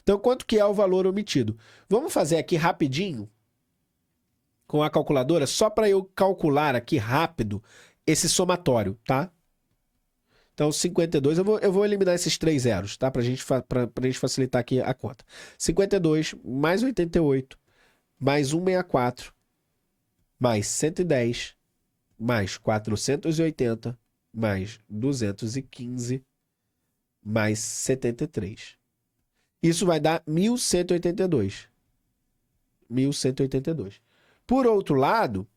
Então, quanto que é o valor omitido? Vamos fazer aqui rapidinho com a calculadora, só para eu calcular aqui rápido esse somatório, tá? Então, 52, eu vou eliminar esses 3 zeros, tá? Pra gente facilitar aqui a conta. 52 mais 88, mais 164, mais 110, mais 480, mais 215, mais 73. Isso vai dar 1.182. 1.182. Por outro lado,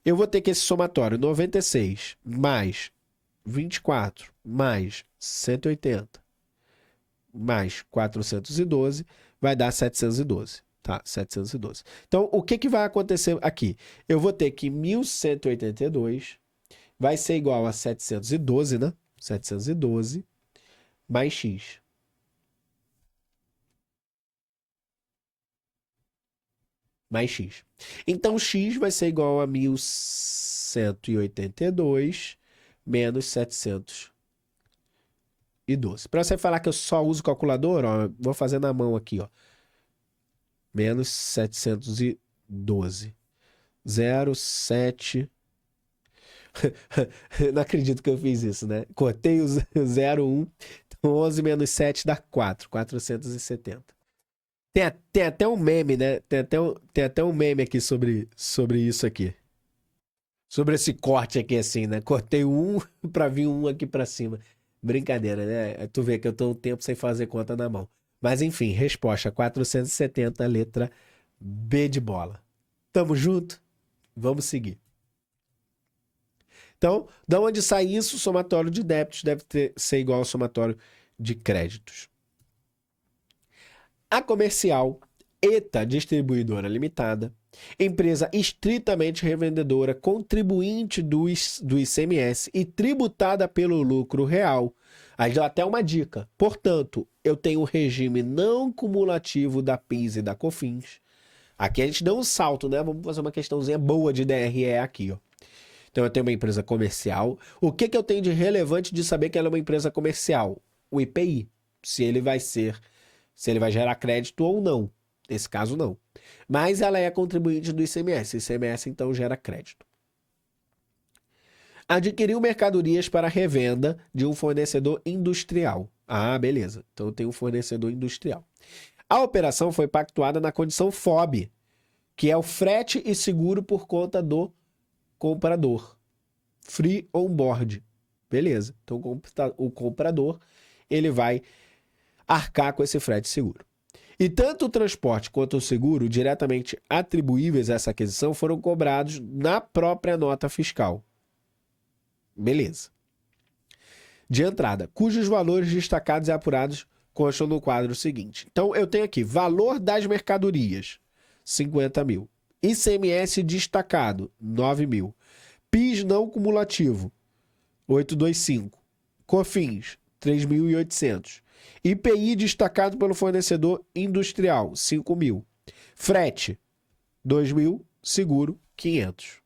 eu vou ter que esse somatório 96 mais 24 mais 180 mais 412 vai dar 712, tá? 712. Então, o que vai acontecer aqui? Eu vou ter que 1.182 vai ser igual a 712, né? 712 mais X. Mais X. Então, X vai ser igual a 1.182 menos 712. Para você falar que eu só uso calculador, ó, vou fazer na mão aqui, ó. Menos 712. 0,7. Não acredito que eu fiz isso, né? Cortei o 0,1. Então, 11 menos 7 dá 4. 470. Tem até um meme, né? Tem até um meme aqui sobre isso aqui. Sobre esse corte aqui, assim, né? Cortei um pra vir um aqui pra cima. Brincadeira, né? Tu vê que eu tô um tempo sem fazer conta na mão. Mas enfim, resposta 470, letra B de bola. Tamo junto? Vamos seguir. Então, da onde sai isso? O somatório de débitos deve ser igual ao somatório de créditos. A comercial, ETA Distribuidora Limitada, empresa estritamente revendedora, contribuinte do ICMS e tributada pelo lucro real. Aí dá até uma dica. Portanto, eu tenho o regime não cumulativo da PIS e da COFINS. Aqui a gente dá um salto, né? Vamos fazer uma questãozinha boa de DRE aqui, ó. Então eu tenho uma empresa comercial. O que eu tenho de relevante de saber que ela é uma empresa comercial? O IPI. Se ele vai gerar crédito ou não. Nesse caso, não. Mas ela é contribuinte do ICMS. O ICMS, então, gera crédito. Adquiriu mercadorias para revenda de um fornecedor industrial. Ah, beleza. Então, eu tenho um fornecedor industrial. A operação foi pactuada na condição FOB, que é o frete e seguro por conta do comprador. Free on board. Beleza. Então, o comprador, ele vai arcar com esse frete seguro. E tanto o transporte quanto o seguro diretamente atribuíveis a essa aquisição foram cobrados na própria nota fiscal. Beleza. De entrada, cujos valores destacados e apurados constam no quadro seguinte. Então, eu tenho aqui valor das mercadorias, 50 mil. ICMS destacado, 9 mil. PIS não cumulativo, 825. COFINS, 3.800. IPI destacado pelo fornecedor industrial, 5 mil. Frete, 2 mil. Seguro, 500.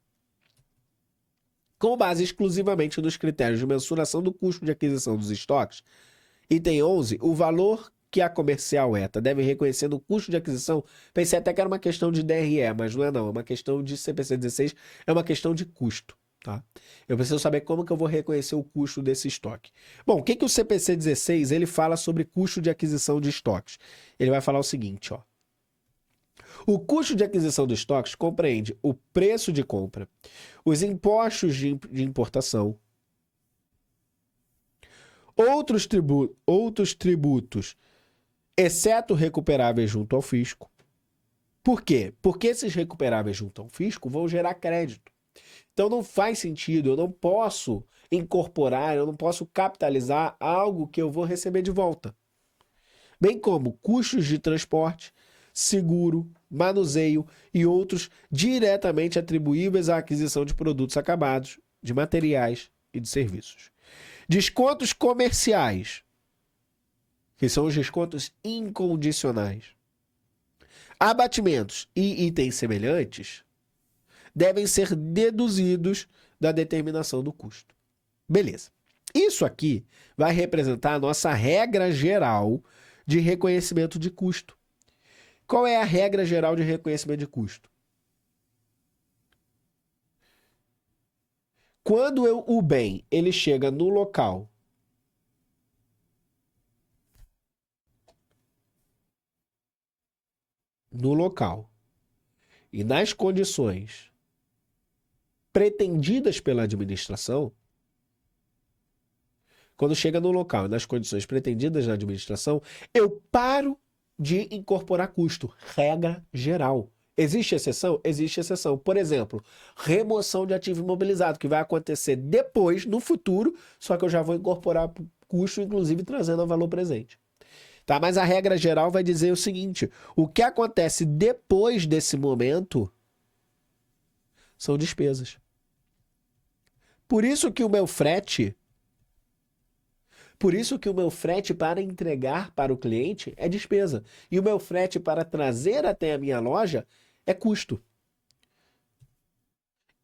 Com base exclusivamente nos critérios de mensuração do custo de aquisição dos estoques, item 11, o valor que a comercial ETA deve reconhecer no custo de aquisição, pensei até que era uma questão de DRE, mas não é não, é uma questão de CPC 16, é uma questão de custo. Tá? Eu preciso saber como que eu vou reconhecer o custo desse estoque. Bom, o que o CPC 16 ele fala sobre custo de aquisição de estoques? Ele vai falar o seguinte, ó. O custo de aquisição de estoques compreende o preço de compra, os impostos de importação, outros tributos, exceto recuperáveis junto ao fisco. Por quê? Porque esses recuperáveis junto ao fisco vão gerar crédito. Então não faz sentido, eu não posso incorporar, eu não posso capitalizar algo que eu vou receber de volta. Bem como custos de transporte, seguro, manuseio e outros diretamente atribuíveis à aquisição de produtos acabados, de materiais e de serviços. Descontos comerciais, que são os descontos incondicionais. Abatimentos e itens semelhantes devem ser deduzidos da determinação do custo. Beleza. Isso aqui vai representar a nossa regra geral de reconhecimento de custo. Qual é a regra geral de reconhecimento de custo? Quando o bem ele chega no local e nas condições pretendidas pela administração, quando chega no local e nas condições pretendidas na administração, eu paro de incorporar custo. Regra geral. Existe exceção? Existe exceção. Por exemplo, remoção de ativo imobilizado, que vai acontecer depois, no futuro, só que eu já vou incorporar custo, inclusive trazendo ao valor presente. Tá? Mas a regra geral vai dizer o seguinte: o que acontece depois desse momento são despesas. Por isso que o meu frete para entregar para o cliente é despesa. E o meu frete para trazer até a minha loja é custo.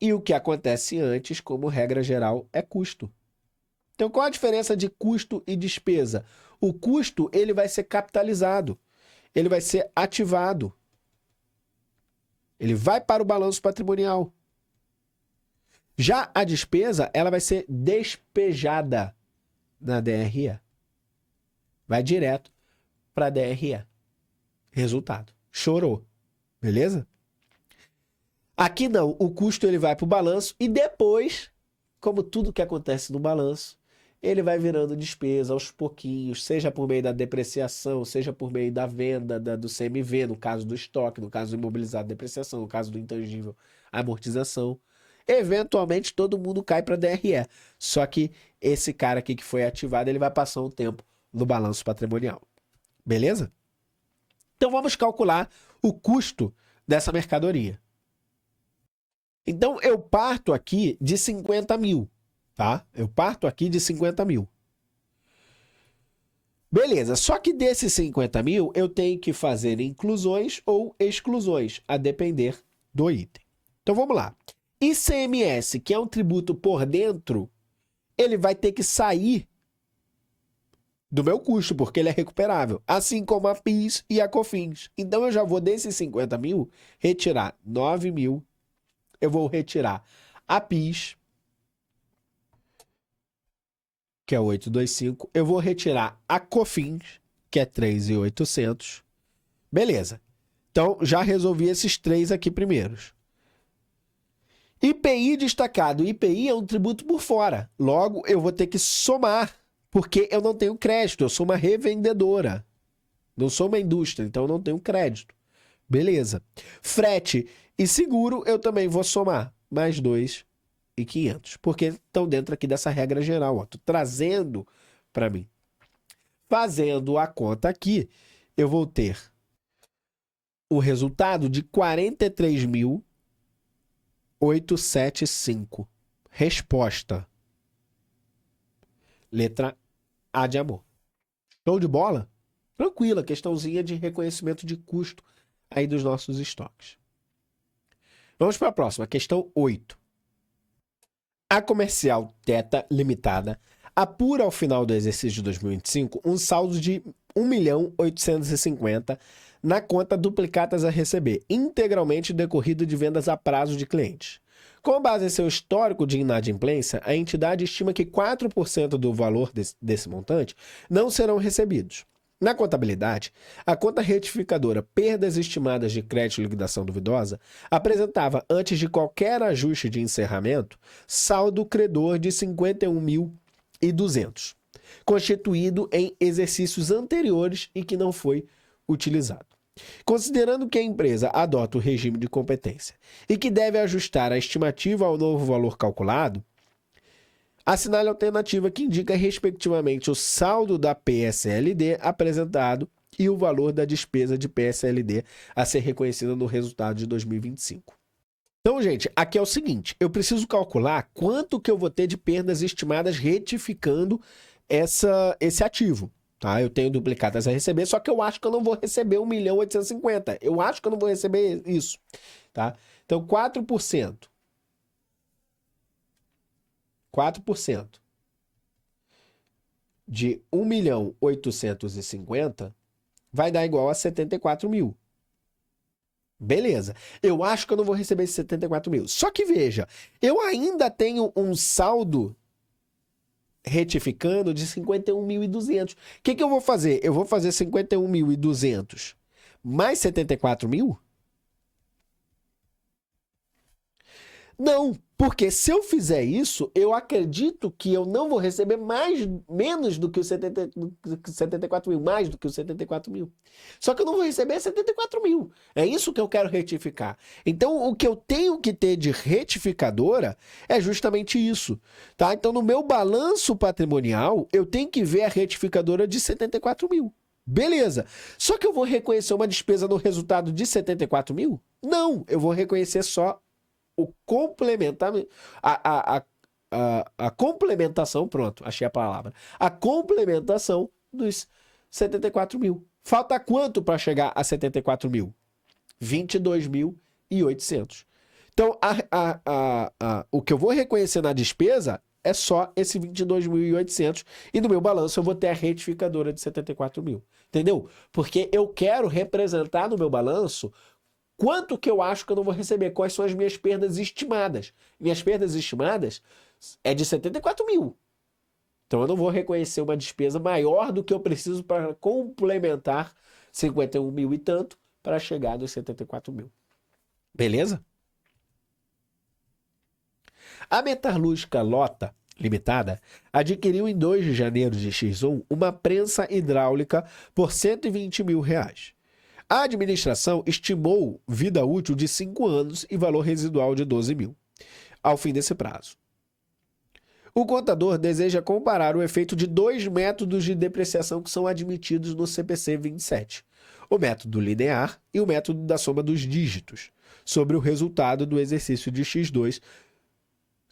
E o que acontece antes, como regra geral, é custo. Então, qual a diferença de custo e despesa? O custo, ele vai ser capitalizado. Ele vai ser ativado. Ele vai para o balanço patrimonial. Já a despesa, ela vai ser despejada na DRE. Vai direto para a DRE. Resultado. Chorou. Beleza? Aqui não. O custo ele vai para o balanço e depois, como tudo que acontece no balanço, ele vai virando despesa aos pouquinhos, seja por meio da depreciação, seja por meio da venda do CMV, no caso do estoque, no caso do imobilizado, depreciação, no caso do intangível, amortização. Eventualmente todo mundo cai para DRE. Só que esse cara aqui que foi ativado, ele vai passar um tempo no balanço patrimonial. Beleza? Então vamos calcular o custo dessa mercadoria. Então eu parto aqui de 50 mil, tá? Eu parto aqui de 50 mil. Beleza, só que desses 50 mil eu tenho que fazer inclusões ou exclusões, a depender do item. Então vamos lá. ICMS, que é um tributo por dentro, ele vai ter que sair do meu custo, porque ele é recuperável. Assim como a PIS e a COFINS. Então eu já vou desses 50 mil retirar 9 mil. Eu vou retirar a PIS, que é 825. Eu vou retirar a COFINS, que é 3.800. Beleza. Então já resolvi esses três aqui primeiros. IPI destacado. IPI é um tributo por fora. Logo, eu vou ter que somar, porque eu não tenho crédito. Eu sou uma revendedora. Não sou uma indústria, então eu não tenho crédito. Beleza. Frete e seguro, eu também vou somar. Mais 2.500. Porque estão dentro aqui dessa regra geral. Estou trazendo para mim. Fazendo a conta aqui, eu vou ter o resultado de 43.875. Resposta. Letra A de amor. Show de bola? Tranquila, questãozinha de reconhecimento de custo aí dos nossos estoques. Vamos para a próxima, questão 8. A Comercial Teta Limitada apura ao final do exercício de 2025 um saldo de 1.850.000 na conta duplicatas a receber, integralmente decorrido de vendas a prazo de clientes. Com base em seu histórico de inadimplência, a entidade estima que 4% do valor desse montante não serão recebidos. Na contabilidade, a conta retificadora Perdas Estimadas de Crédito e Liquidação Duvidosa apresentava, antes de qualquer ajuste de encerramento, saldo credor de 51.200, constituído em exercícios anteriores e que não foi utilizado. Considerando que a empresa adota o regime de competência e que deve ajustar a estimativa ao novo valor calculado, assinale a alternativa que indica respectivamente o saldo da PSLD apresentado e o valor da despesa de PSLD a ser reconhecida no resultado de 2025. Então, gente, aqui é o seguinte, eu preciso calcular quanto que eu vou ter de perdas estimadas retificando esse ativo. Tá? Eu tenho duplicadas a receber, só que eu acho que eu não vou receber 1.850.000. Eu acho que eu não vou receber isso. Tá? Então, 4%. 4% de 1.850.000 vai dar igual a 74.000. Beleza. Eu acho que eu não vou receber esses 74.000. Só que veja, eu ainda tenho um saldo retificando de 51.200. O que eu vou fazer? Eu vou fazer 51.200 mais 74.000? Não, porque se eu fizer isso, eu acredito que eu não vou receber menos do que os 74.000, mais do que os 74.000. Só que eu não vou receber 74.000. É isso que eu quero retificar. Então, o que eu tenho que ter de retificadora é justamente isso. Tá? Então, no meu balanço patrimonial, eu tenho que ver a retificadora de 74.000. Beleza. Só que eu vou reconhecer uma despesa no resultado de 74.000? Não, eu vou reconhecer só o complementamento, a complementação, pronto, achei a palavra. A complementação dos 74.000. Falta quanto para chegar a 74.000? 22.800. Então, o que eu vou reconhecer na despesa é só esse 22.800 e no meu balanço eu vou ter a retificadora de 74.000. Entendeu? Porque eu quero representar no meu balanço quanto que eu acho que eu não vou receber, quais são as minhas perdas estimadas. Minhas perdas estimadas é de 74.000. Então eu não vou reconhecer uma despesa maior do que eu preciso para complementar 51.000 e tanto para chegar nos 74.000. Beleza? A Metalúrgica Lota Limitada adquiriu em 2 de janeiro de X1 uma prensa hidráulica por R$120.000. A administração estimou vida útil de 5 anos e valor residual de 12.000, ao fim desse prazo. O contador deseja comparar o efeito de 2 métodos de depreciação que são admitidos no CPC 27, o método linear e o método da soma dos dígitos, sobre o resultado do exercício de X2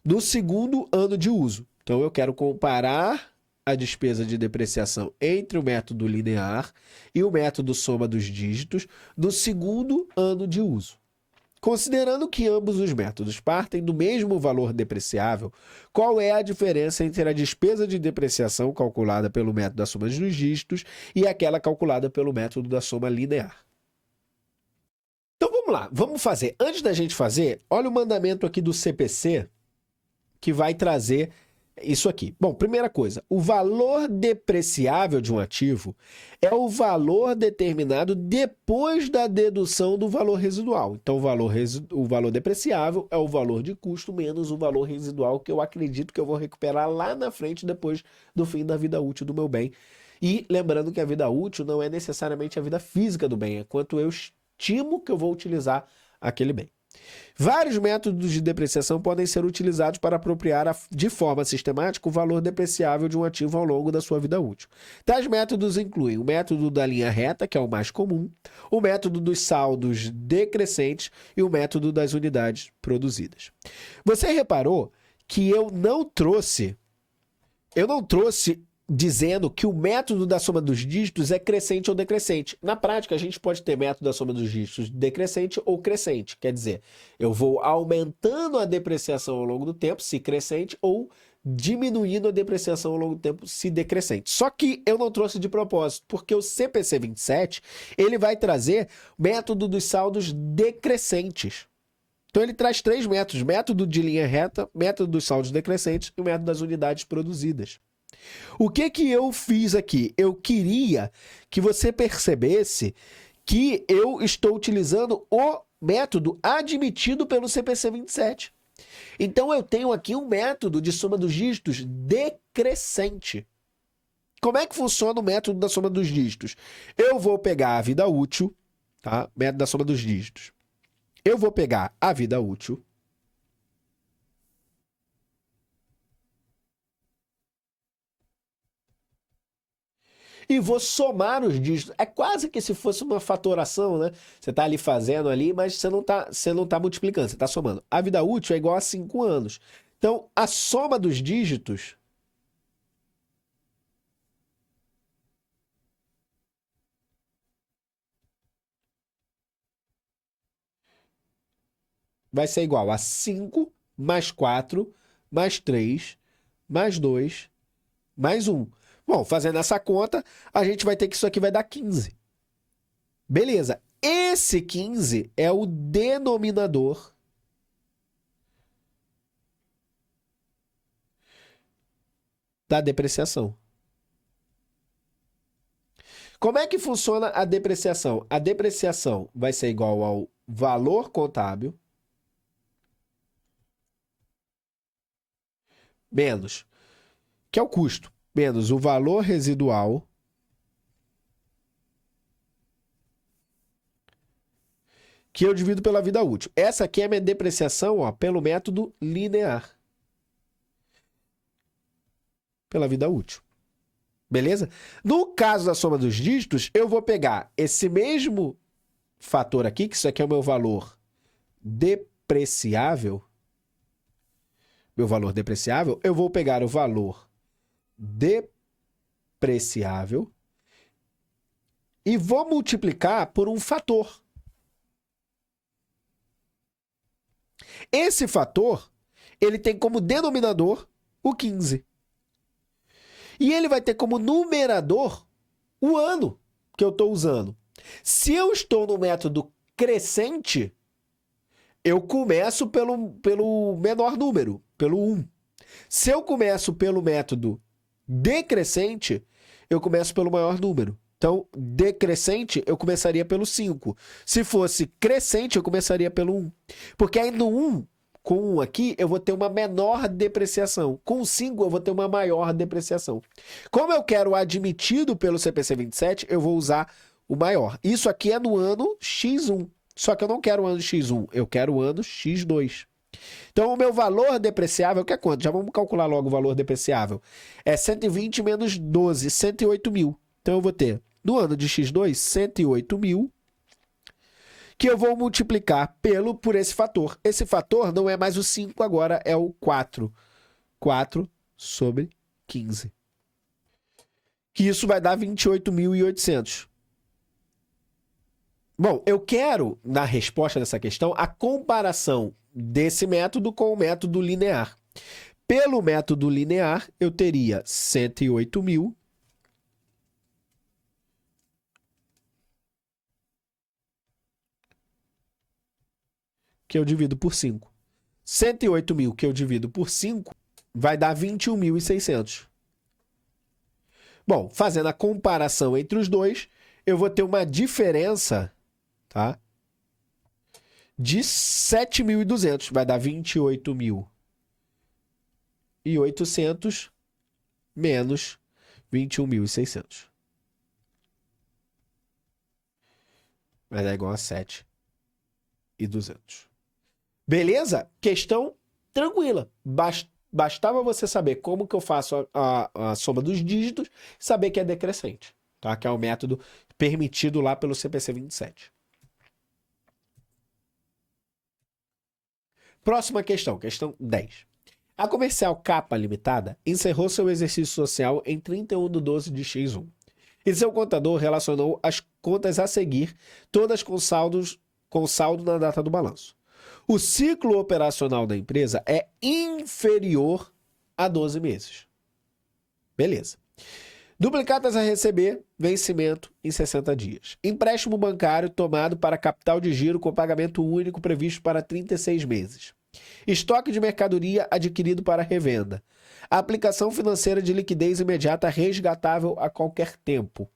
no segundo ano de uso. Então, eu quero comparar a despesa de depreciação entre o método linear e o método soma dos dígitos no segundo ano de uso. Considerando que ambos os métodos partem do mesmo valor depreciável, qual é a diferença entre a despesa de depreciação calculada pelo método da soma dos dígitos e aquela calculada pelo método da soma linear? Então vamos lá, vamos fazer. Antes da gente fazer, olha o mandamento aqui do CPC que vai trazer isso aqui. Bom, primeira coisa, o valor depreciável de um ativo é o valor determinado depois da dedução do valor residual. Então, o valor depreciável é o valor de custo menos o valor residual que eu acredito que eu vou recuperar lá na frente depois do fim da vida útil do meu bem. E lembrando que a vida útil não é necessariamente a vida física do bem, é quanto eu estimo que eu vou utilizar aquele bem. Vários métodos de depreciação podem ser utilizados para apropriar de forma sistemática o valor depreciável de um ativo ao longo da sua vida útil. Tais métodos incluem o método da linha reta, que é o mais comum, o método dos saldos decrescentes e o método das unidades produzidas. Você reparou que eu não trouxe dizendo que o método da soma dos dígitos é crescente ou decrescente. Na prática, a gente pode ter método da soma dos dígitos decrescente ou crescente. Quer dizer, eu vou aumentando a depreciação ao longo do tempo, se crescente, ou diminuindo a depreciação ao longo do tempo, se decrescente. Só que eu não trouxe de propósito, porque o CPC 27, ele vai trazer método dos saldos decrescentes. Então ele traz 3 métodos: método de linha reta, método dos saldos decrescentes e o método das unidades produzidas. O que eu fiz aqui? Eu queria que você percebesse que eu estou utilizando o método admitido pelo CPC 27. Então eu tenho aqui um método de soma dos dígitos decrescente. Como é que funciona o método da soma dos dígitos? Eu vou pegar a vida útil tá? Método da soma dos dígitos. Eu vou pegar a vida útil. E vou somar os dígitos. É quase que se fosse uma fatoração, né? Você está ali fazendo ali, mas você não tá multiplicando, você está somando. A vida útil é igual a 5 anos. Então, a soma dos dígitos vai ser igual a 5 mais 4 mais 3 mais 2 mais 1. Bom, fazendo essa conta, a gente vai ter que isso aqui vai dar 15. Beleza. Esse 15 é o denominador da depreciação. Como é que funciona a depreciação? A depreciação vai ser igual ao valor contábil menos, que é o custo, menos o valor residual que eu divido pela vida útil. Essa aqui é a minha depreciação, ó, pelo método linear. Pela vida útil. Beleza? No caso da soma dos dígitos, eu vou pegar esse mesmo fator aqui, que isso aqui é o meu valor depreciável. Meu valor depreciável, eu vou pegar o valor depreciável e vou multiplicar por um fator. Esse fator, ele tem como denominador o 15. E ele vai ter como numerador o ano que eu estou usando. Se eu estou no método crescente, eu começo pelo menor número, pelo 1. Se eu começo pelo método decrescente, eu começo pelo maior número. Então, decrescente, eu começaria pelo 5. Se fosse crescente, eu começaria pelo 1. Porque aí no 1, com 1 aqui, eu vou ter uma menor depreciação. Com 5, eu vou ter uma maior depreciação. Como eu quero o admitido pelo CPC 27, eu vou usar o maior. Isso aqui é no ano X1. Só que eu não quero o ano X1, eu quero o ano X2. Então, o meu valor depreciável, que é quanto? Já vamos calcular logo o valor depreciável. É 120 menos 12, 108 mil. Então, eu vou ter, no ano de X2, 108 mil, que eu vou multiplicar por esse fator. Esse fator não é mais o 5 agora, é o 4. 4 sobre 15. Que isso vai dar 28.800. Bom, eu quero, na resposta dessa questão, a comparação desse método com o método linear. Pelo método linear, eu teria 108 mil que eu divido por 5. 108 mil que eu divido por 5 vai dar 21.600. Bom, fazendo a comparação entre os dois, eu vou ter uma diferença, tá? De 7.200. Vai dar 28.800 menos 21.600. Vai dar igual a 7.200. Beleza? Questão tranquila. Bastava você saber como que eu faço a soma dos dígitos e saber que é decrescente, tá? Que é o método permitido lá pelo CPC 27. Próxima questão, questão 10. A Comercial Capa Limitada encerrou seu exercício social em 31/12 de X1. E seu contador relacionou as contas a seguir, todas com saldo na data do balanço. O ciclo operacional da empresa é inferior a 12 meses. Beleza. Duplicatas a receber, vencimento em 60 dias. Empréstimo bancário tomado para capital de giro com pagamento único previsto para 36 meses. Estoque de mercadoria adquirido para revenda. Aplicação financeira de liquidez imediata resgatável a qualquer tempo.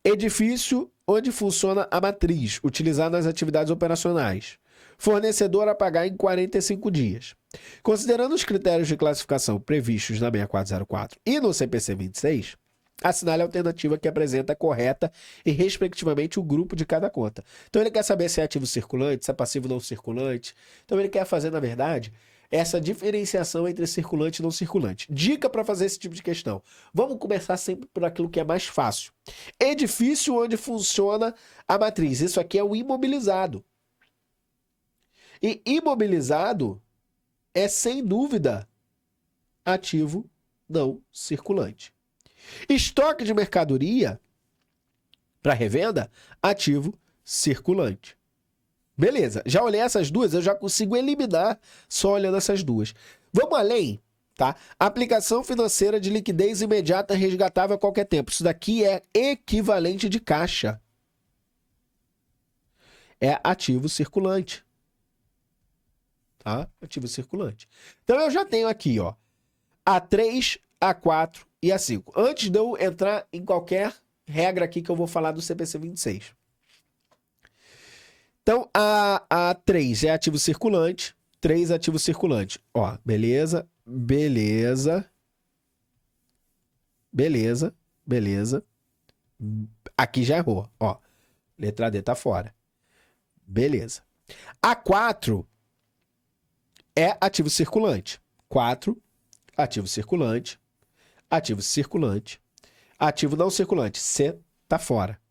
Edifício onde funciona a matriz, utilizado nas atividades operacionais. Fornecedor a pagar em 45 dias. Considerando os critérios de classificação previstos na 6404 e no CPC 26, Assinale a alternativa que apresenta a correta e, respectivamente, o grupo de cada conta. Então, ele quer saber se é ativo circulante, se é passivo não circulante. Então, ele quer fazer, na verdade, essa diferenciação entre circulante e não circulante. Dica para fazer esse tipo de questão. Vamos começar sempre por aquilo que é mais fácil. Edifício onde funciona a matriz. Isso aqui é o imobilizado. E imobilizado é, sem dúvida, ativo não circulante. Estoque de mercadoria para revenda, ativo circulante. Beleza, já olhei essas duas, eu já consigo eliminar só olhando essas duas. Vamos além, tá? Aplicação financeira de liquidez imediata resgatável a qualquer tempo. Isso daqui é equivalente de caixa. É ativo circulante. Tá? Ativo circulante. Então eu já tenho aqui, ó, A3, A4 e A5. Antes de eu entrar em qualquer regra aqui que eu vou falar do CPC 26. Então, a 3 é ativo circulante, 3 é ativo circulante. Ó, beleza, beleza, beleza, beleza. Aqui já errou, ó. Letra D tá fora. Beleza. A 4 é ativo circulante. 4, ativo circulante, ativo circulante, ativo não circulante. C tá fora.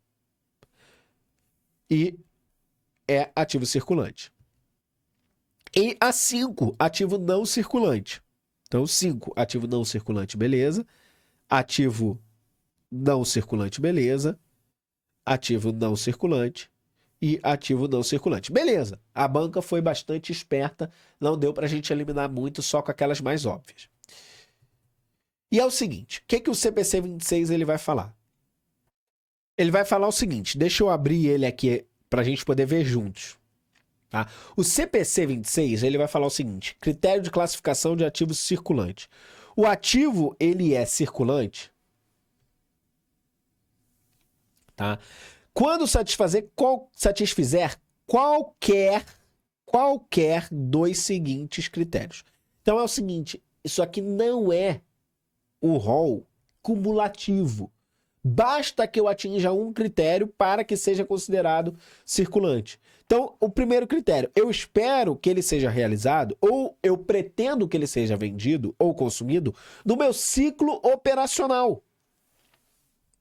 E é ativo circulante. E a 5, ativo não circulante. Então, 5, ativo não circulante, beleza. Ativo não circulante, beleza. Ativo não circulante e ativo não circulante. Beleza, a banca foi bastante esperta, não deu pra gente eliminar muito, só com aquelas mais óbvias. E é o seguinte, o que o CPC 26 ele vai falar? Ele vai falar o seguinte, deixa eu abrir ele aqui para a gente poder ver juntos. Tá? O CPC 26 ele vai falar o seguinte: critério de classificação de ativos circulante. O ativo ele é circulante, tá? Quando satisfizer qualquer dos seguintes critérios. Então é o seguinte: isso aqui não é o rol cumulativo. Basta que eu atinja um critério para que seja considerado circulante. Então, o primeiro critério, eu espero que ele seja realizado ou eu pretendo que ele seja vendido ou consumido no meu ciclo operacional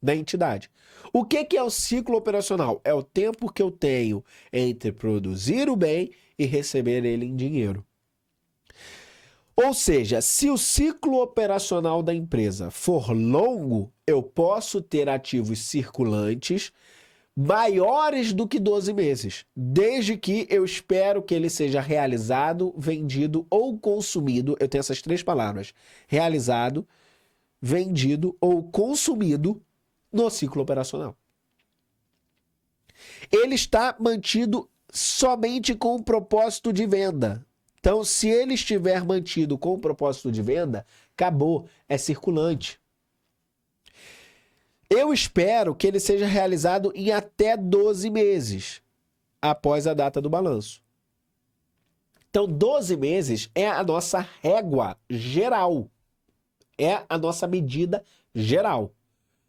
da entidade. O que é o ciclo operacional? É o tempo que eu tenho entre produzir o bem e receber ele em dinheiro. Ou seja, se o ciclo operacional da empresa for longo, eu posso ter ativos circulantes maiores do que 12 meses, desde que eu espero que ele seja realizado, vendido ou consumido. Eu tenho essas três palavras: realizado, vendido ou consumido no ciclo operacional. Ele está mantido somente com o propósito de venda. Então, se ele estiver mantido com o propósito de venda, acabou, é circulante. Eu espero que ele seja realizado em até 12 meses após a data do balanço. Então, 12 meses é a nossa régua geral, é a nossa medida geral.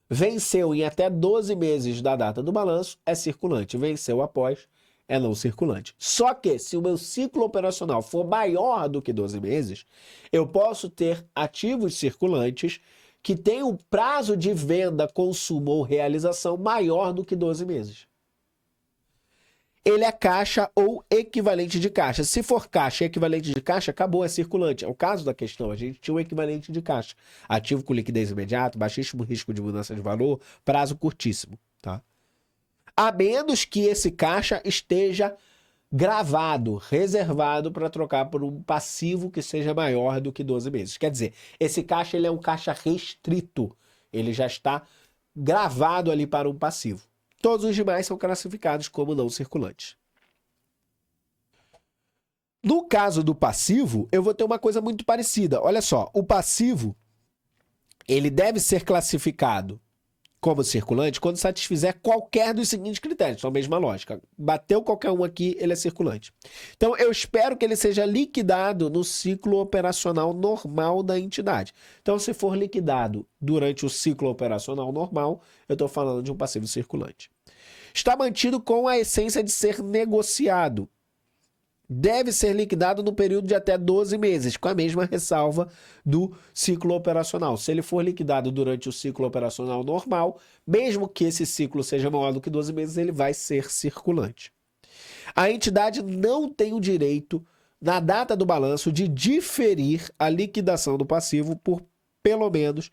Venceu em até 12 meses da data do balanço, é circulante. Venceu após, é não circulante. Só que, se o meu ciclo operacional for maior do que 12 meses, eu posso ter ativos circulantes que têm um prazo de venda, consumo ou realização maior do que 12 meses. Ele é caixa ou equivalente de caixa. Se for caixa e equivalente de caixa, acabou, é circulante. É o caso da questão, a gente tinha um equivalente de caixa. Ativo com liquidez imediata, baixíssimo risco de mudança de valor, prazo curtíssimo, tá? A menos que esse caixa esteja gravado, reservado para trocar por um passivo que seja maior do que 12 meses. Quer dizer, esse caixa ele é um caixa restrito. Ele já está gravado ali para um passivo. Todos os demais são classificados como não circulantes. No caso do passivo, eu vou ter uma coisa muito parecida. Olha só, o passivo, ele deve ser classificado como circulante quando satisfizer qualquer dos seguintes critérios. Então, a mesma lógica. Bateu qualquer um aqui, ele é circulante. Então, eu espero que ele seja liquidado no ciclo operacional normal da entidade. Então, se for liquidado durante o ciclo operacional normal, eu estou falando de um passivo circulante. Está mantido com a essência de ser negociado. Deve ser liquidado no período de até 12 meses, com a mesma ressalva do ciclo operacional. Se ele for liquidado durante o ciclo operacional normal, mesmo que esse ciclo seja maior do que 12 meses, ele vai ser circulante. A entidade não tem o direito, na data do balanço, de diferir a liquidação do passivo por pelo menos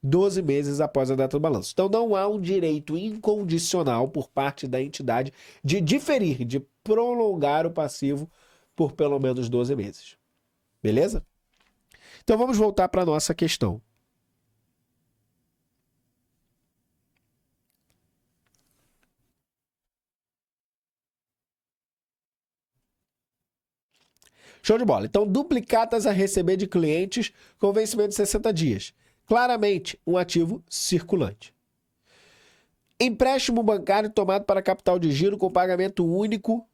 12 meses após a data do balanço. Então, não há um direito incondicional por parte da entidade de diferir, de prolongar o passivo por pelo menos 12 meses. Beleza? Então, vamos voltar para a nossa questão. Show de bola. Então, duplicatas a receber de clientes com vencimento de 60 dias. Claramente, um ativo circulante. Empréstimo bancário tomado para capital de giro com pagamento único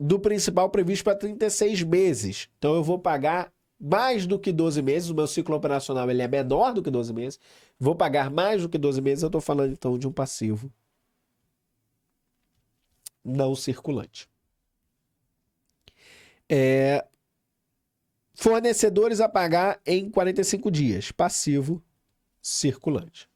do principal previsto para 36 meses. Então, eu vou pagar mais do que 12 meses. O meu ciclo operacional ele é menor do que 12 meses. Vou pagar mais do que 12 meses. Eu estou falando, então, de um passivo não circulante. Fornecedores a pagar em 45 dias. Passivo circulante.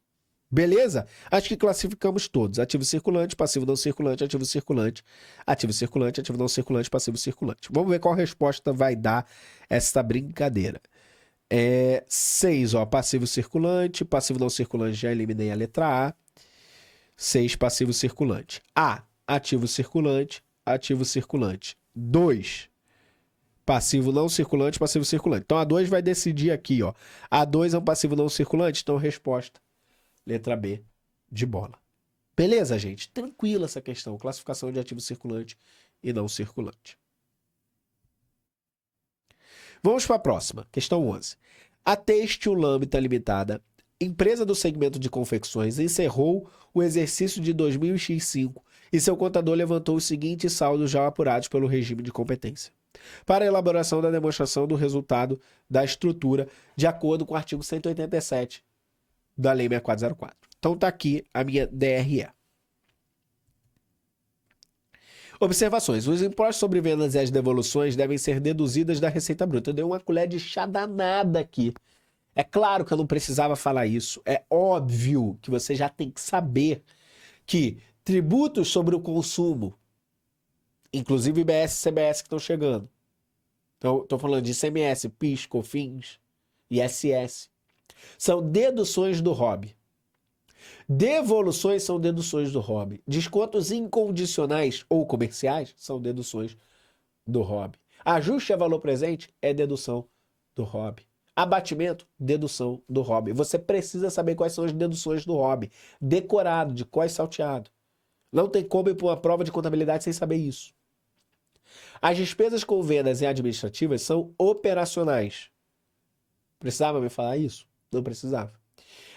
Beleza? Acho que classificamos todos. Ativo circulante, passivo não circulante, ativo circulante, ativo circulante, ativo não circulante, passivo circulante. Vamos ver qual resposta vai dar essa brincadeira. 6, ó, passivo circulante, passivo não circulante, já eliminei a letra A. 6, passivo circulante. A, ativo circulante, ativo circulante. 2, passivo não circulante, passivo circulante. Então, a 2 vai decidir aqui, ó. A 2 é um passivo não circulante, então resposta, letra B, de bola. Beleza, gente? Tranquila essa questão. Classificação de ativo circulante e não circulante. Vamos para a próxima. Questão 11. A Têxtil Lambda Limitada, empresa do segmento de confecções, encerrou o exercício de 2005 e seu contador levantou os seguintes saldos já apurados pelo regime de competência, para a elaboração da demonstração do resultado da estrutura, de acordo com o artigo 187 da Lei 6404. Então tá aqui a minha DRE. Observações. Os impostos sobre vendas e as devoluções devem ser deduzidas da receita bruta. Eu dei uma colher de chá danada aqui. É claro que eu não precisava falar isso. É óbvio que você já tem que saber que tributos sobre o consumo, inclusive IBS e CBS que estão chegando. Então, estou falando de ICMS, PIS, COFINS, ISS. São deduções do ROB. Devoluções são deduções do ROB. Descontos incondicionais ou comerciais são deduções do ROB. Ajuste a valor presente é dedução do ROB. Abatimento, dedução do ROB. Você precisa saber quais são as deduções do ROB. Decorado, de cós salteado. Não tem como ir para uma prova de contabilidade sem saber isso. As despesas com vendas e administrativas são operacionais. Precisava me falar isso? Não precisava.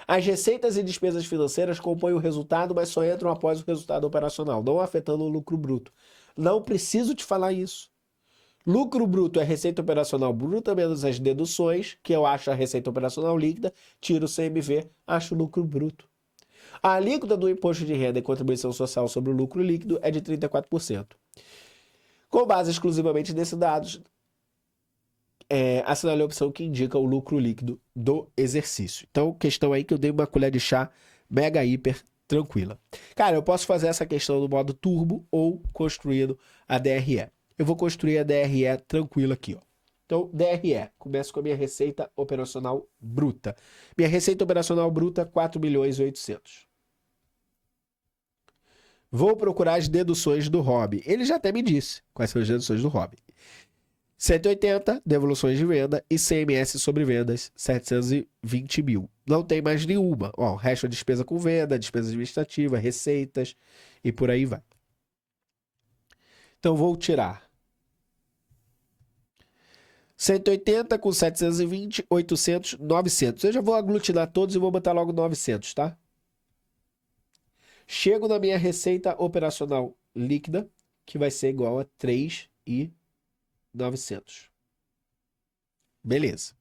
As receitas e despesas financeiras compõem o resultado, mas só entram após o resultado operacional, não afetando o lucro bruto. Não preciso te falar isso. Lucro bruto é receita operacional bruta menos as deduções, que eu acho a receita operacional líquida, tiro o CMV, acho o lucro bruto. A alíquota do imposto de renda e contribuição social sobre o lucro líquido é de 34%. Com base exclusivamente nesses dados, assinale a opção que indica o lucro líquido do exercício. Então, questão aí que eu dei uma colher de chá mega hiper tranquila. Cara, eu posso fazer essa questão no modo turbo ou construindo a DRE. Eu vou construir a DRE tranquila aqui, ó. Então, DRE, começo com a minha receita operacional bruta. Minha receita operacional bruta, 4.800.000. Vou procurar as deduções do ROB. Ele já até me disse quais são as deduções do ROB. 180, devoluções de venda, e ICMS sobre vendas, 720 mil. Não tem mais nenhuma. Ó, o resto é despesa com venda, despesa administrativa, receitas e por aí vai. Então, vou tirar 180 com 720, 800, 900. Eu já vou aglutinar todos e vou botar logo 900, tá? Chego na minha receita operacional líquida, que vai ser igual a 3.900. Beleza.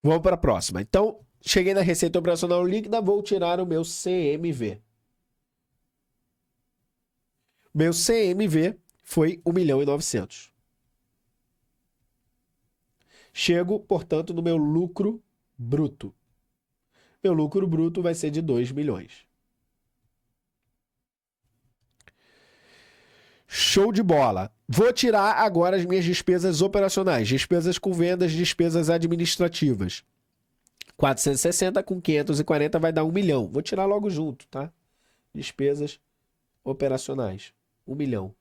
Vamos para a próxima. Então, cheguei na receita operacional líquida, vou tirar o meu CMV. Meu CMV foi 1.900.000. Chego, portanto, no meu lucro bruto. Meu lucro bruto vai ser de 2 milhões. Show de bola. Vou tirar agora as minhas despesas operacionais. Despesas com vendas, despesas administrativas. 460 com 540 vai dar 1 milhão. Vou tirar logo junto, tá? Despesas operacionais. 1 milhão.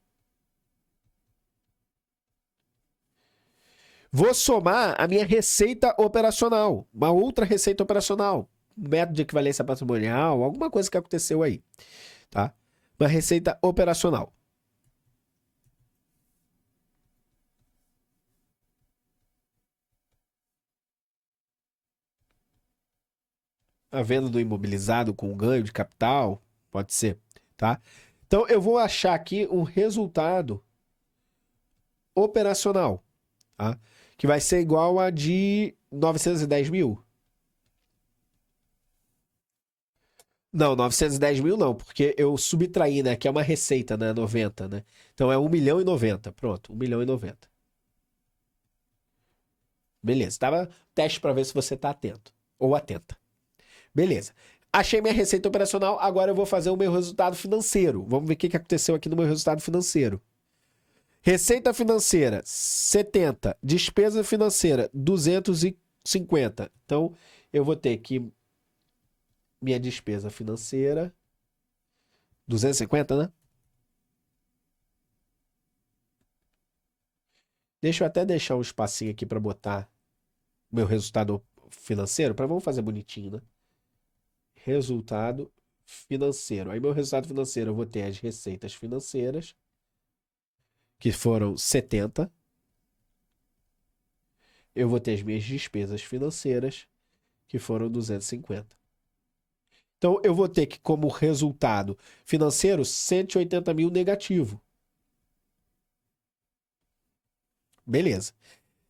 Vou somar a minha receita operacional. Uma outra receita operacional. Um método de equivalência patrimonial. Alguma coisa que aconteceu aí. Tá? Uma receita operacional. A venda do imobilizado com ganho de capital. Pode ser. Tá? Então, eu vou achar aqui um resultado operacional. Tá? Que vai ser igual a de 910 mil. Não, 910 mil não, porque eu subtraí, né? Que é uma receita, né? 90, né? Então é 1.090.000. Pronto, 1.090.000. Beleza, tava teste para ver se você tá atento ou atenta. Beleza. Achei minha receita operacional, agora eu vou fazer o meu resultado financeiro. Vamos ver o que aconteceu aqui no meu resultado financeiro. Receita financeira, 70. Despesa financeira, 250. Então, eu vou ter que... Minha despesa financeira... 250, né? Deixa eu até deixar um espacinho aqui para botar o meu resultado financeiro. Vamos fazer bonitinho, né? Resultado financeiro. Aí, meu resultado financeiro, eu vou ter as receitas financeiras, que foram 70. Eu vou ter as minhas despesas financeiras, que foram 250. Então, eu vou ter que, como resultado financeiro, 180 mil negativo. Beleza.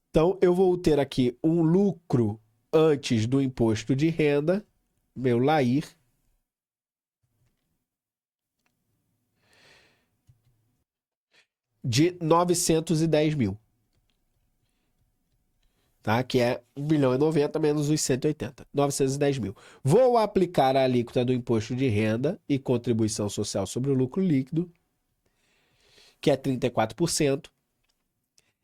Então, eu vou ter aqui um lucro antes do imposto de renda, meu LAIR, de 910 mil. Tá? Que é 1.090.000 menos os 180. 910 mil. Vou aplicar a alíquota do imposto de renda e contribuição social sobre o lucro líquido, que é 34%.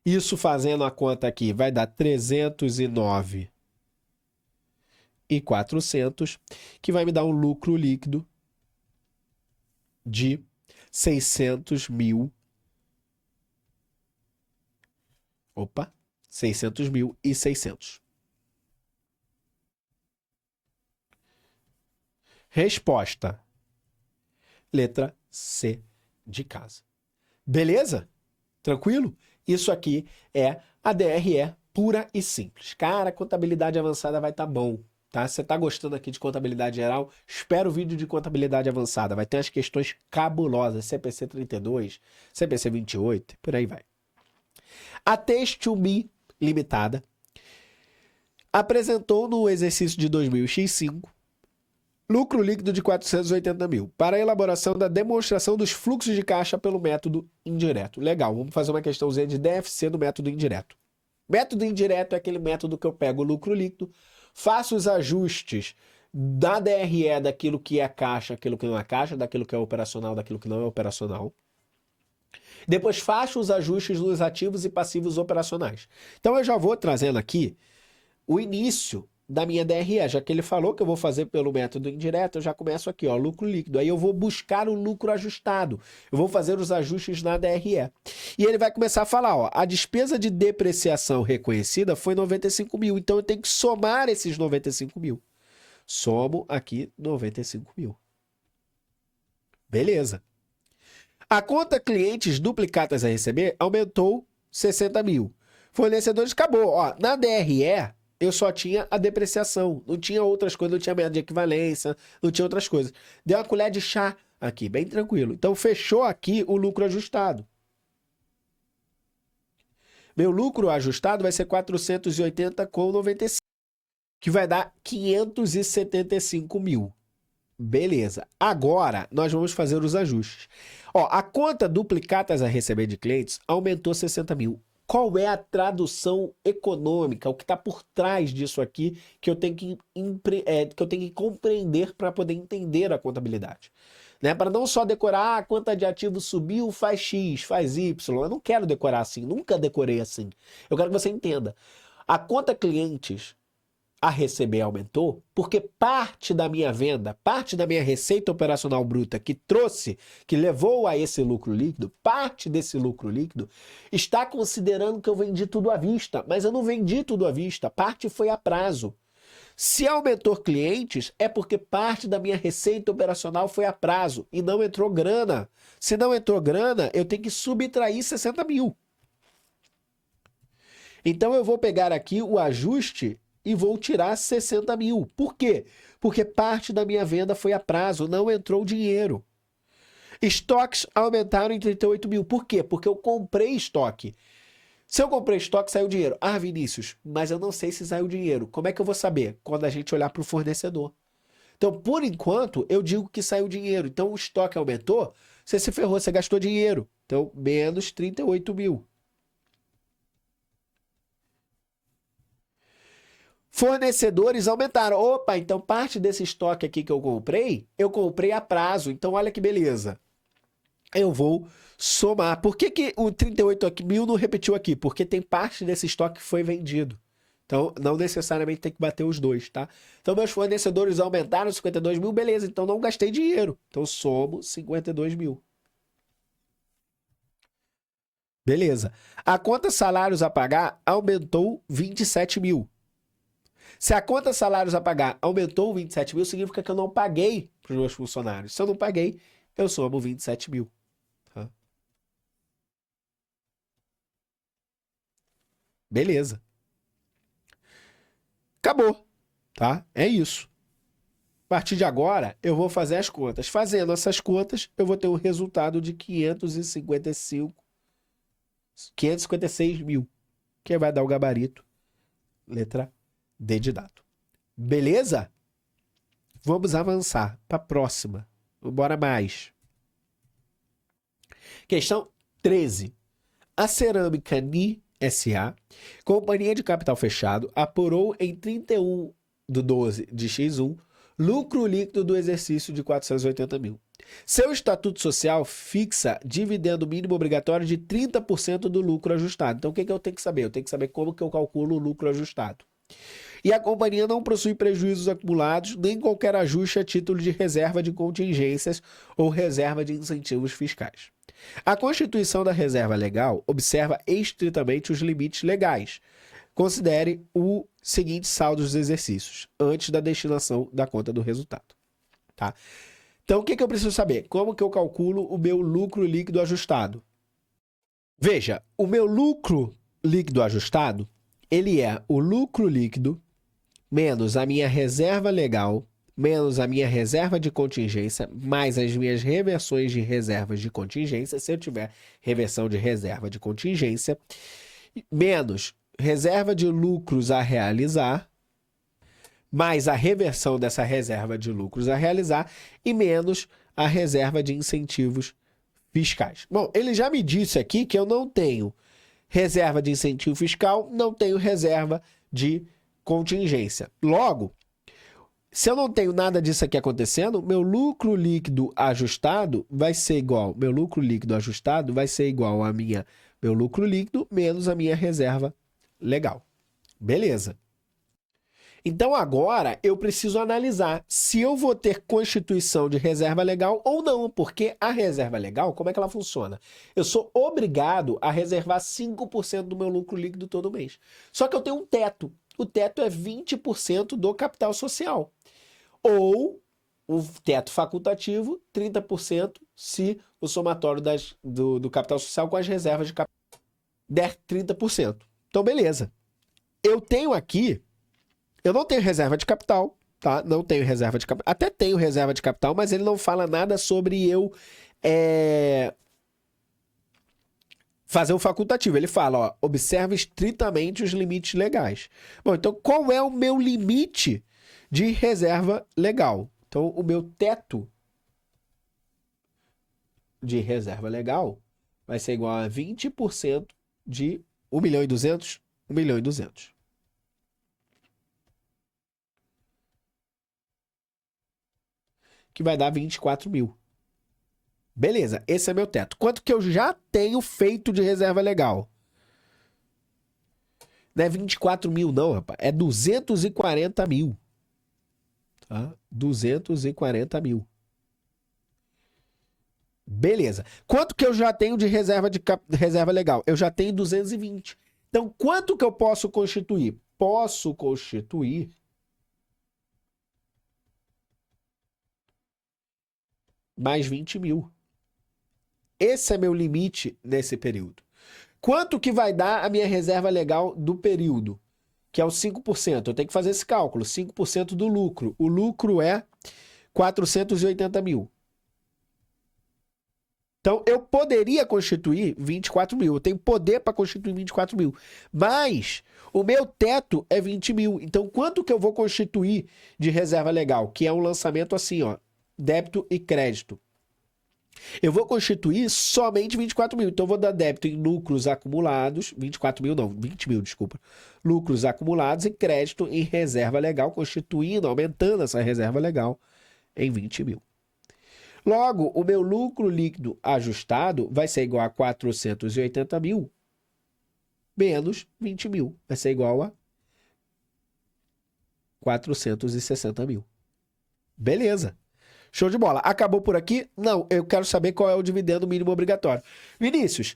Isso fazendo a conta aqui vai dar 309.400, que vai me dar um lucro líquido de 600 mil. Opa! 600.600. Resposta. Letra C de casa. Beleza? Tranquilo? Isso aqui é a DRE pura e simples. Cara, contabilidade avançada vai estar bom, tá? Você tá gostando aqui de contabilidade geral? Espera o vídeo de contabilidade avançada. Vai ter as questões cabulosas. CPC 32, CPC 28, por aí vai. A Test2Me Limitada apresentou no exercício de 2000x5 lucro líquido de 480 mil para a elaboração da demonstração dos fluxos de caixa pelo método indireto. Legal, vamos fazer uma questãozinha de DFC do método indireto. Método indireto é aquele método que eu pego o lucro líquido, faço os ajustes da DRE daquilo que é caixa, aquilo que não é caixa, daquilo que é operacional, daquilo que não é operacional. Depois faço os ajustes nos ativos e passivos operacionais. Então eu já vou trazendo aqui o início da minha DRE, já que ele falou que eu vou fazer pelo método indireto, eu já começo aqui, ó, lucro líquido. Aí eu vou buscar o lucro ajustado. Eu vou fazer os ajustes na DRE. E ele vai começar a falar, ó, a despesa de depreciação reconhecida foi 95 mil, então eu tenho que somar esses 95 mil. Somo aqui 95 mil. Beleza. A conta clientes duplicadas a receber aumentou 60 mil. Fornecedores acabou. Ó, na DRE, eu só tinha a depreciação. Não tinha outras coisas, não tinha média de equivalência, não tinha outras coisas. Deu uma colher de chá aqui, bem tranquilo. Então, fechou aqui o lucro ajustado. Meu lucro ajustado vai ser 480,95, que vai dar 575 mil. Beleza. Agora, nós vamos fazer os ajustes. Ó, a conta duplicadas a receber de clientes aumentou 60 mil. Qual é a tradução econômica, o que está por trás disso aqui, que eu tenho que compreender para poder entender a contabilidade? Né? Para não só decorar a conta de ativos subiu, faz X, faz Y. Eu não quero decorar assim, nunca decorei assim. Eu quero que você entenda. A conta clientes a receber aumentou porque parte da minha venda, parte da minha receita operacional bruta que levou a esse lucro líquido, parte desse lucro líquido está considerando que eu vendi tudo à vista, mas eu não vendi tudo à vista, parte foi a prazo. Se aumentou clientes, é porque parte da minha receita operacional foi a prazo e não entrou grana. Se não entrou grana, eu tenho que subtrair 60 mil. Então eu vou pegar aqui o ajuste e vou tirar 60 mil. Por quê? Porque parte da minha venda foi a prazo, não entrou dinheiro. Estoques aumentaram em 38 mil. Por quê? Porque eu comprei estoque. Se eu comprei estoque, saiu dinheiro. Ah, Vinícius, mas eu não sei se saiu dinheiro. Como é que eu vou saber? Quando a gente olhar para o fornecedor. Então, por enquanto, eu digo que saiu dinheiro. Então, o estoque aumentou, você se ferrou, você gastou dinheiro. Então, menos 38 mil. Fornecedores aumentaram. Opa, então parte desse estoque aqui que eu comprei a prazo. Então, olha que beleza. Eu vou somar. Por que o 38 mil não repetiu aqui? Porque tem parte desse estoque que foi vendido. Então, não necessariamente tem que bater os dois, tá? Então, meus fornecedores aumentaram 52 mil, beleza. Então, não gastei dinheiro. Então, somo 52 mil. Beleza. A conta salários a pagar aumentou 27 mil. Se a conta salários a pagar aumentou 27 mil, significa que eu não paguei para os meus funcionários. Se eu não paguei, eu somo 27 mil. Tá? Beleza. Acabou. Tá? É isso. A partir de agora, eu vou fazer as contas. Fazendo essas contas, eu vou ter um resultado de 556 mil, que vai dar o gabarito, letra D de dado. Beleza? Vamos avançar para a próxima. Bora mais. Questão 13. A Cerâmica NI SA, companhia de capital fechado, apurou em 31/12 de X1 lucro líquido do exercício de 480 mil. Seu estatuto social fixa dividendo mínimo obrigatório de 30% do lucro ajustado. Então, o que eu tenho que saber? Eu tenho que saber como que eu calculo o lucro ajustado. E a companhia não possui prejuízos acumulados, nem qualquer ajuste a título de reserva de contingências ou reserva de incentivos fiscais. A Constituição da Reserva Legal observa estritamente os limites legais. Considere o seguinte saldo dos exercícios, antes da destinação da conta do resultado. Tá? Então, o que eu preciso saber? Como que eu calculo o meu lucro líquido ajustado? Veja, o meu lucro líquido ajustado, ele é o lucro líquido menos a minha reserva legal, menos a minha reserva de contingência, mais as minhas reversões de reservas de contingência, se eu tiver reversão de reserva de contingência, menos reserva de lucros a realizar, mais a reversão dessa reserva de lucros a realizar e menos a reserva de incentivos fiscais. Bom, ele já me disse aqui que eu não tenho reserva de incentivo fiscal, não tenho reserva de contingência. Logo, se eu não tenho nada disso aqui acontecendo, meu lucro líquido ajustado vai ser igual, meu lucro líquido menos a minha reserva legal. Beleza. Então agora eu preciso analisar se eu vou ter constituição de reserva legal ou não, porque a reserva legal, como é que ela funciona? Eu sou obrigado a reservar 5% do meu lucro líquido todo mês. Só que eu tenho um teto. O teto é 20% do capital social. Ou o teto facultativo, 30% se o somatório do capital social com as reservas de capital der 30%. Então, beleza. Eu tenho aqui, eu não tenho reserva de capital, tá? Não tenho reserva de capital. Até tenho reserva de capital, mas ele não fala nada sobre eu fazer o facultativo. Ele fala, ó, observe estritamente os limites legais. Bom, então qual é o meu limite de reserva legal? Então, o meu teto de reserva legal vai ser igual a 20% de 1.200.000, 1.200.000. Que vai dar 24 mil. Beleza, esse é meu teto. Quanto que eu já tenho feito de reserva legal? Não é 24 mil não, rapaz. É 240 mil. Tá? 240 mil. Beleza. Quanto que eu já tenho de reserva legal? Eu já tenho 220. Então, quanto que eu posso constituir? Posso constituir mais 20 mil. Esse é meu limite nesse período. Quanto que vai dar a minha reserva legal do período? Que é o 5%. Eu tenho que fazer esse cálculo. 5% do lucro. O lucro é 480 mil. Então, eu poderia constituir 24 mil. Eu tenho poder para constituir 24 mil. Mas o meu teto é 20 mil. Então, quanto que eu vou constituir de reserva legal? Que é um lançamento assim, ó. Débito e crédito. Eu vou constituir somente 24 mil. Então, eu vou dar débito em lucros acumulados. 24 mil não, 20 mil, desculpa. Lucros acumulados e crédito em reserva legal, constituindo, aumentando essa reserva legal em 20 mil. Logo, o meu lucro líquido ajustado vai ser igual a 480 mil menos 20 mil. Vai ser igual a 460 mil. Beleza. Show de bola. Acabou por aqui? Não, eu quero saber qual é o dividendo mínimo obrigatório. Vinícius,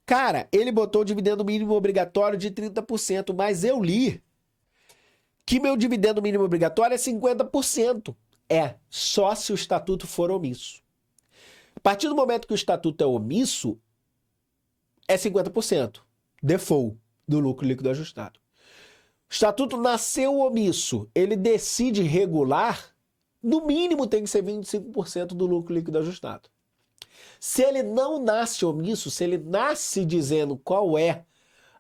cara, ele botou o dividendo mínimo obrigatório de 30%, mas eu li que meu dividendo mínimo obrigatório é 50%. É, só se o estatuto for omisso. A partir do momento que o estatuto é omisso, é 50%. Default do lucro líquido ajustado. O estatuto nasceu omisso, ele decide regular, no mínimo tem que ser 25% do lucro líquido ajustado. Se ele não nasce omisso, se ele nasce dizendo qual é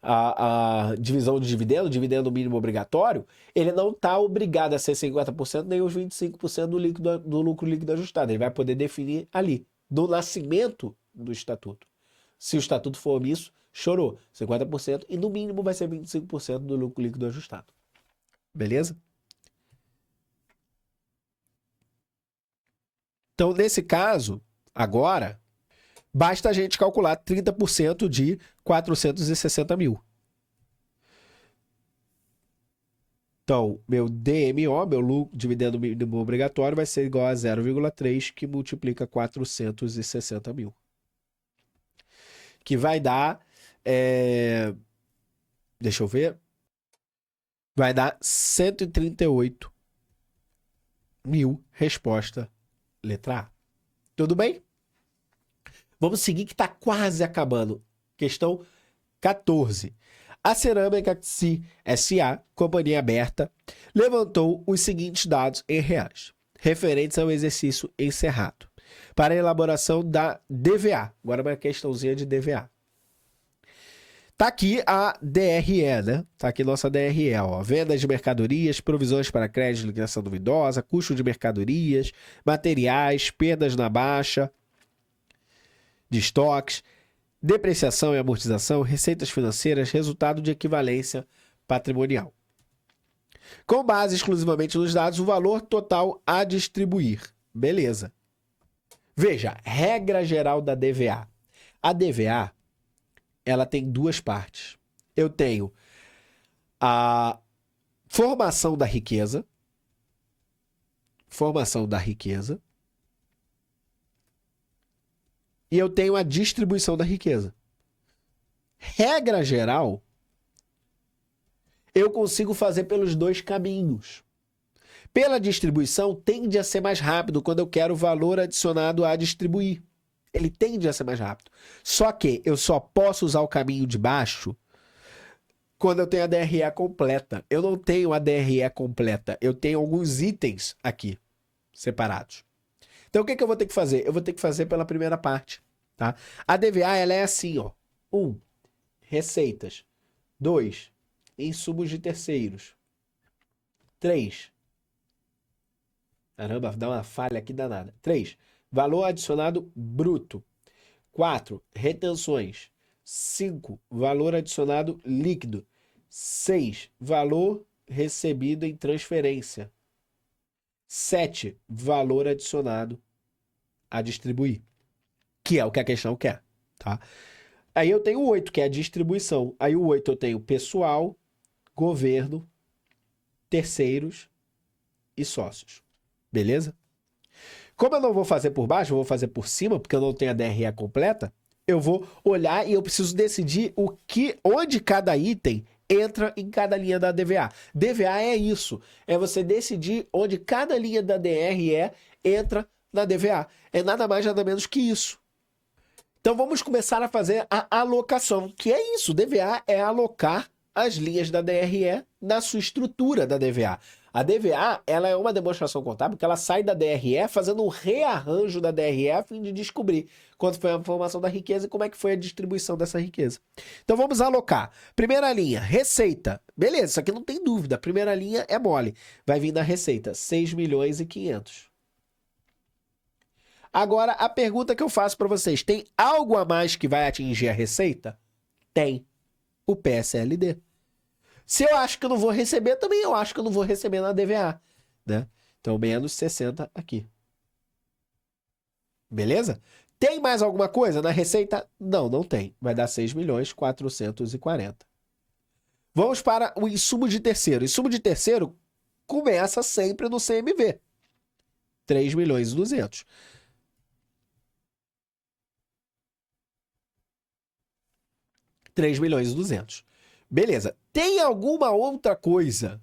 a divisão de dividendo, dividendo mínimo obrigatório, ele não está obrigado a ser 50% nem os 25% do lucro líquido ajustado. Ele vai poder definir ali, do nascimento do estatuto. Se o estatuto for omisso, chorou, 50% e no mínimo vai ser 25% do lucro líquido ajustado. Beleza? Então, nesse caso, agora, basta a gente calcular 30% de 460 mil. Então, meu DMO, meu dividendo mínimo obrigatório, vai ser igual a 0,3, que multiplica 460 mil. Que vai dar... deixa eu ver. Vai dar 138 mil, resposta letra A. Tudo bem? Vamos seguir que está quase acabando. Questão 14. A Cerâmica S.A., companhia aberta, levantou os seguintes dados em reais, referentes ao exercício encerrado, para a elaboração da DVA. Agora uma questãozinha de DVA. Tá aqui a DRE, né? Tá aqui nossa DRE, ó. Vendas de mercadorias, provisões para crédito de liquidação duvidosa, custo de mercadorias, materiais, perdas na baixa de estoques, depreciação e amortização, receitas financeiras, resultado de equivalência patrimonial. Com base exclusivamente nos dados, o valor total a distribuir. Beleza. Veja, regra geral da DVA. A DVA, ela tem duas partes. Eu tenho a formação da riqueza, e eu tenho a distribuição da riqueza. Regra geral, eu consigo fazer pelos dois caminhos. Pela distribuição, tende a ser mais rápido quando eu quero valor adicionado a distribuir. Ele tende a ser mais rápido. Só que eu só posso usar o caminho de baixo quando eu tenho a DRE completa. Eu não tenho a DRE completa. Eu tenho alguns itens aqui, separados. Então, o que eu vou ter que fazer? Eu vou ter que fazer pela primeira parte, tá? A DVA, ela é assim, ó. 1. Receitas. 2. Insumos de terceiros. 3. Caramba, dá uma falha aqui danada. 3. Valor adicionado bruto. 4. Retenções. 5. Valor adicionado líquido. 6. Valor recebido em transferência. 7. Valor adicionado a distribuir. Que é o que a questão quer, tá? Aí eu tenho o 8, que é a distribuição. Aí o 8 eu tenho pessoal, governo, terceiros e sócios. Beleza? Como eu não vou fazer por baixo, eu vou fazer por cima, porque eu não tenho a DRE completa, eu vou olhar e eu preciso decidir onde cada item entra em cada linha da DVA. DVA é isso, é você decidir onde cada linha da DRE entra na DVA. É nada mais, nada menos que isso. Então vamos começar a fazer a alocação, que é isso. DVA é alocar as linhas da DRE na sua estrutura da DVA. A DVA, ela é uma demonstração contábil que ela sai da DRE fazendo um rearranjo da DRE a fim de descobrir quanto foi a formação da riqueza e como é que foi a distribuição dessa riqueza. Então vamos alocar. Primeira linha, receita. Beleza, isso aqui não tem dúvida. Primeira linha é mole. Vai vir da receita, 6 milhões e 500. Agora, a pergunta que eu faço para vocês, tem algo a mais que vai atingir a receita? Tem. O PSLD. Se eu acho que eu não vou receber, também eu acho que eu não vou receber na DVA, né? Então, menos 60 aqui. Beleza? Tem mais alguma coisa na receita? Não, não tem. Vai dar 6 milhões 440. Vamos para o insumo de terceiro. O insumo de terceiro começa sempre no CMV. 3 milhões e 200. Beleza. Tem alguma outra coisa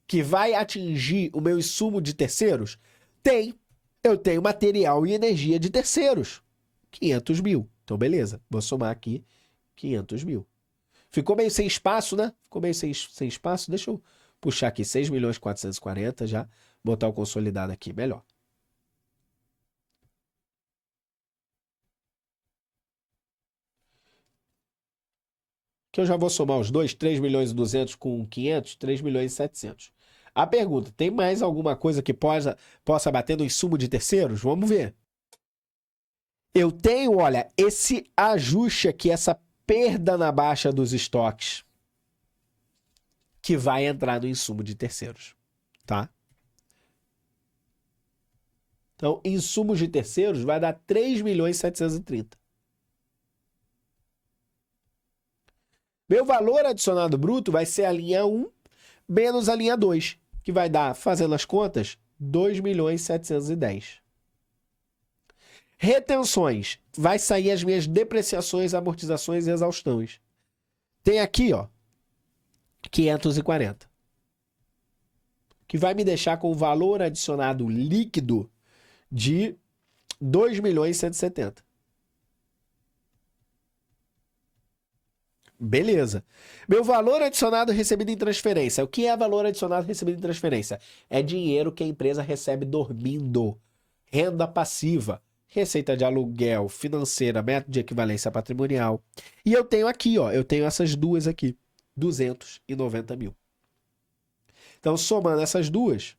que vai atingir o meu insumo de terceiros? Tem. Eu tenho material e energia de terceiros. 500 mil. Então, beleza. Vou somar aqui 500 mil. Ficou meio sem espaço, né? Ficou meio sem espaço. Deixa eu puxar aqui 6 milhões 440 já. Botar o consolidado aqui. Melhor. Que eu já vou somar os dois, 3 milhões e 200 com 500, 3 milhões e 700. A pergunta, tem mais alguma coisa que possa bater no insumo de terceiros? Vamos ver. Eu tenho, olha, esse ajuste aqui, essa perda na baixa dos estoques, que vai entrar no insumo de terceiros, tá? Então, insumos de terceiros vai dar 3 milhões e 730. Meu valor adicionado bruto vai ser a linha 1 menos a linha 2, que vai dar, fazendo as contas, 2 milhões e 710. Retenções, vai sair as minhas depreciações, amortizações e exaustões. Tem aqui, ó, 540. Que vai me deixar com o valor adicionado líquido de 2 milhões e 170. Beleza. Meu valor adicionado recebido em transferência. O que é valor adicionado recebido em transferência? É dinheiro que a empresa recebe dormindo. Renda passiva. Receita de aluguel, financeira, método de equivalência patrimonial. E eu tenho aqui, ó, eu tenho essas duas aqui. 290 mil. Então, somando essas duas,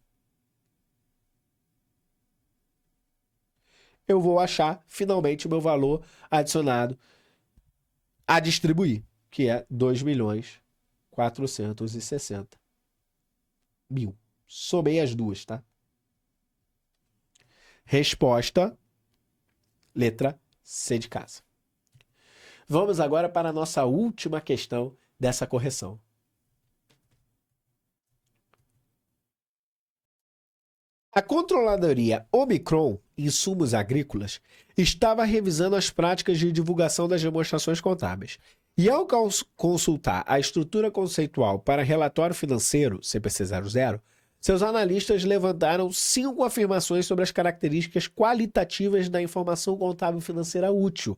eu vou achar, finalmente, o meu valor adicionado a distribuir, que é 2 milhões 460 mil. Somei as duas, tá? Resposta, letra C de casa. Vamos agora para a nossa última questão dessa correção. A controladoria Omicron, Insumos Agrícolas, estava revisando as práticas de divulgação das demonstrações contábeis. E ao consultar a estrutura conceitual para relatório financeiro, CPC 00, Seus analistas levantaram 5 afirmações sobre as características qualitativas da informação contábil financeira útil.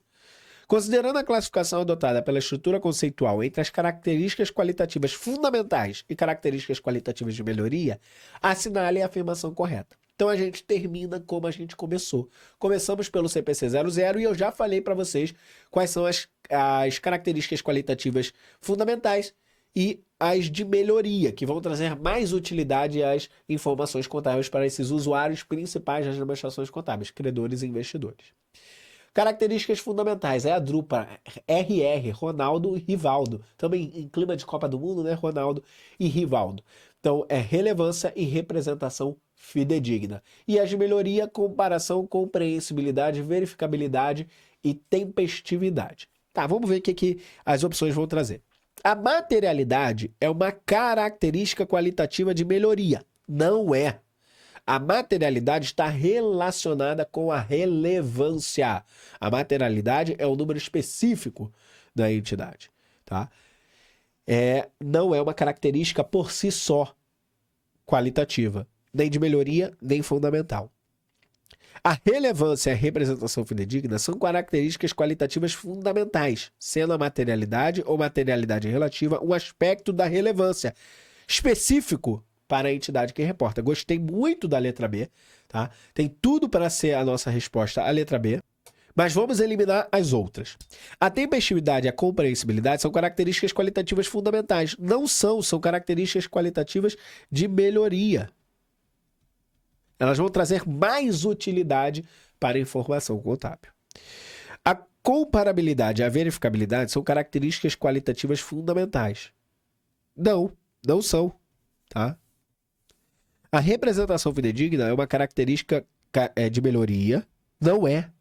Considerando a classificação adotada pela estrutura conceitual entre as características qualitativas fundamentais e características qualitativas de melhoria, assinale a afirmação correta. Então a gente termina como a gente começou. Começamos pelo CPC 00 e eu já falei para vocês quais são as características qualitativas fundamentais e as de melhoria, que vão trazer mais utilidade às informações contábeis para esses usuários principais das demonstrações contábeis, credores e investidores. Características fundamentais, é a drupa RR, Ronaldo e Rivaldo. Também em clima de Copa do Mundo, né? Ronaldo e Rivaldo. Então, é relevância e representação fidedigna. E as de melhoria, comparação, compreensibilidade, verificabilidade e tempestividade. Tá, vamos ver o que as opções vão trazer. A materialidade é uma característica qualitativa de melhoria. Não é. A materialidade está relacionada com a relevância. A materialidade é um número específico da entidade, tá? Não é uma característica por si só qualitativa, nem de melhoria, nem fundamental. A relevância e a representação fidedigna são características qualitativas fundamentais, sendo a materialidade ou materialidade relativa um aspecto da relevância específico para a entidade que reporta. Gostei muito da letra B, tá? Tem tudo para ser a nossa resposta à letra B, mas vamos eliminar as outras. A tempestividade e a compreensibilidade são características qualitativas fundamentais. Não são características qualitativas de melhoria. Elas vão trazer mais utilidade para a informação contábil. A comparabilidade e a verificabilidade são características qualitativas fundamentais. Não são, tá? A representação fidedigna é uma característica de melhoria,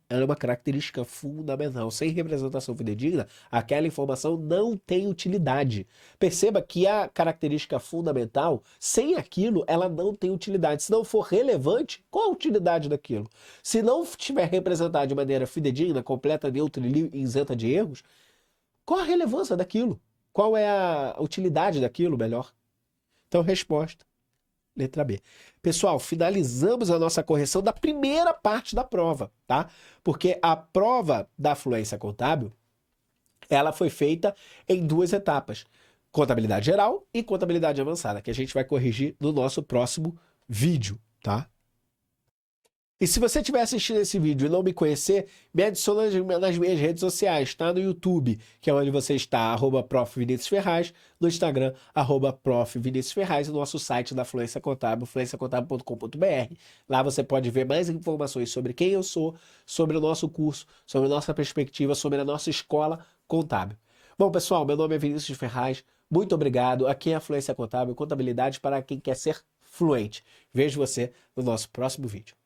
ela é uma característica fundamental. Sem representação fidedigna, aquela informação não tem utilidade. Perceba que a característica fundamental, sem aquilo, ela não tem utilidade. Se não for relevante, qual a utilidade daquilo? Se não estiver representado de maneira fidedigna, completa, neutra e isenta de erros, qual a relevância daquilo? Qual é a utilidade daquilo, melhor? Então, resposta. Letra B. Pessoal, finalizamos a nossa correção da primeira parte da prova, tá? Porque a prova da fluência contábil, ela foi feita em 2 etapas. Contabilidade geral e contabilidade avançada, que a gente vai corrigir no nosso próximo vídeo, tá? E se você estiver assistindo esse vídeo e não me conhecer, me adiciona nas minhas redes sociais, tá? No YouTube, que é onde você está, @Prof. Vinícius Ferraz, no Instagram, @Prof. Vinícius Ferraz, e no nosso site da Fluência Contábil, fluenciacontábil.com.br. Lá você pode ver mais informações sobre quem eu sou, sobre o nosso curso, sobre a nossa perspectiva, sobre a nossa escola contábil. Bom, pessoal, meu nome é Vinícius Ferraz, muito obrigado. Aqui é a Fluência Contábil, contabilidade para quem quer ser fluente. Vejo você no nosso próximo vídeo.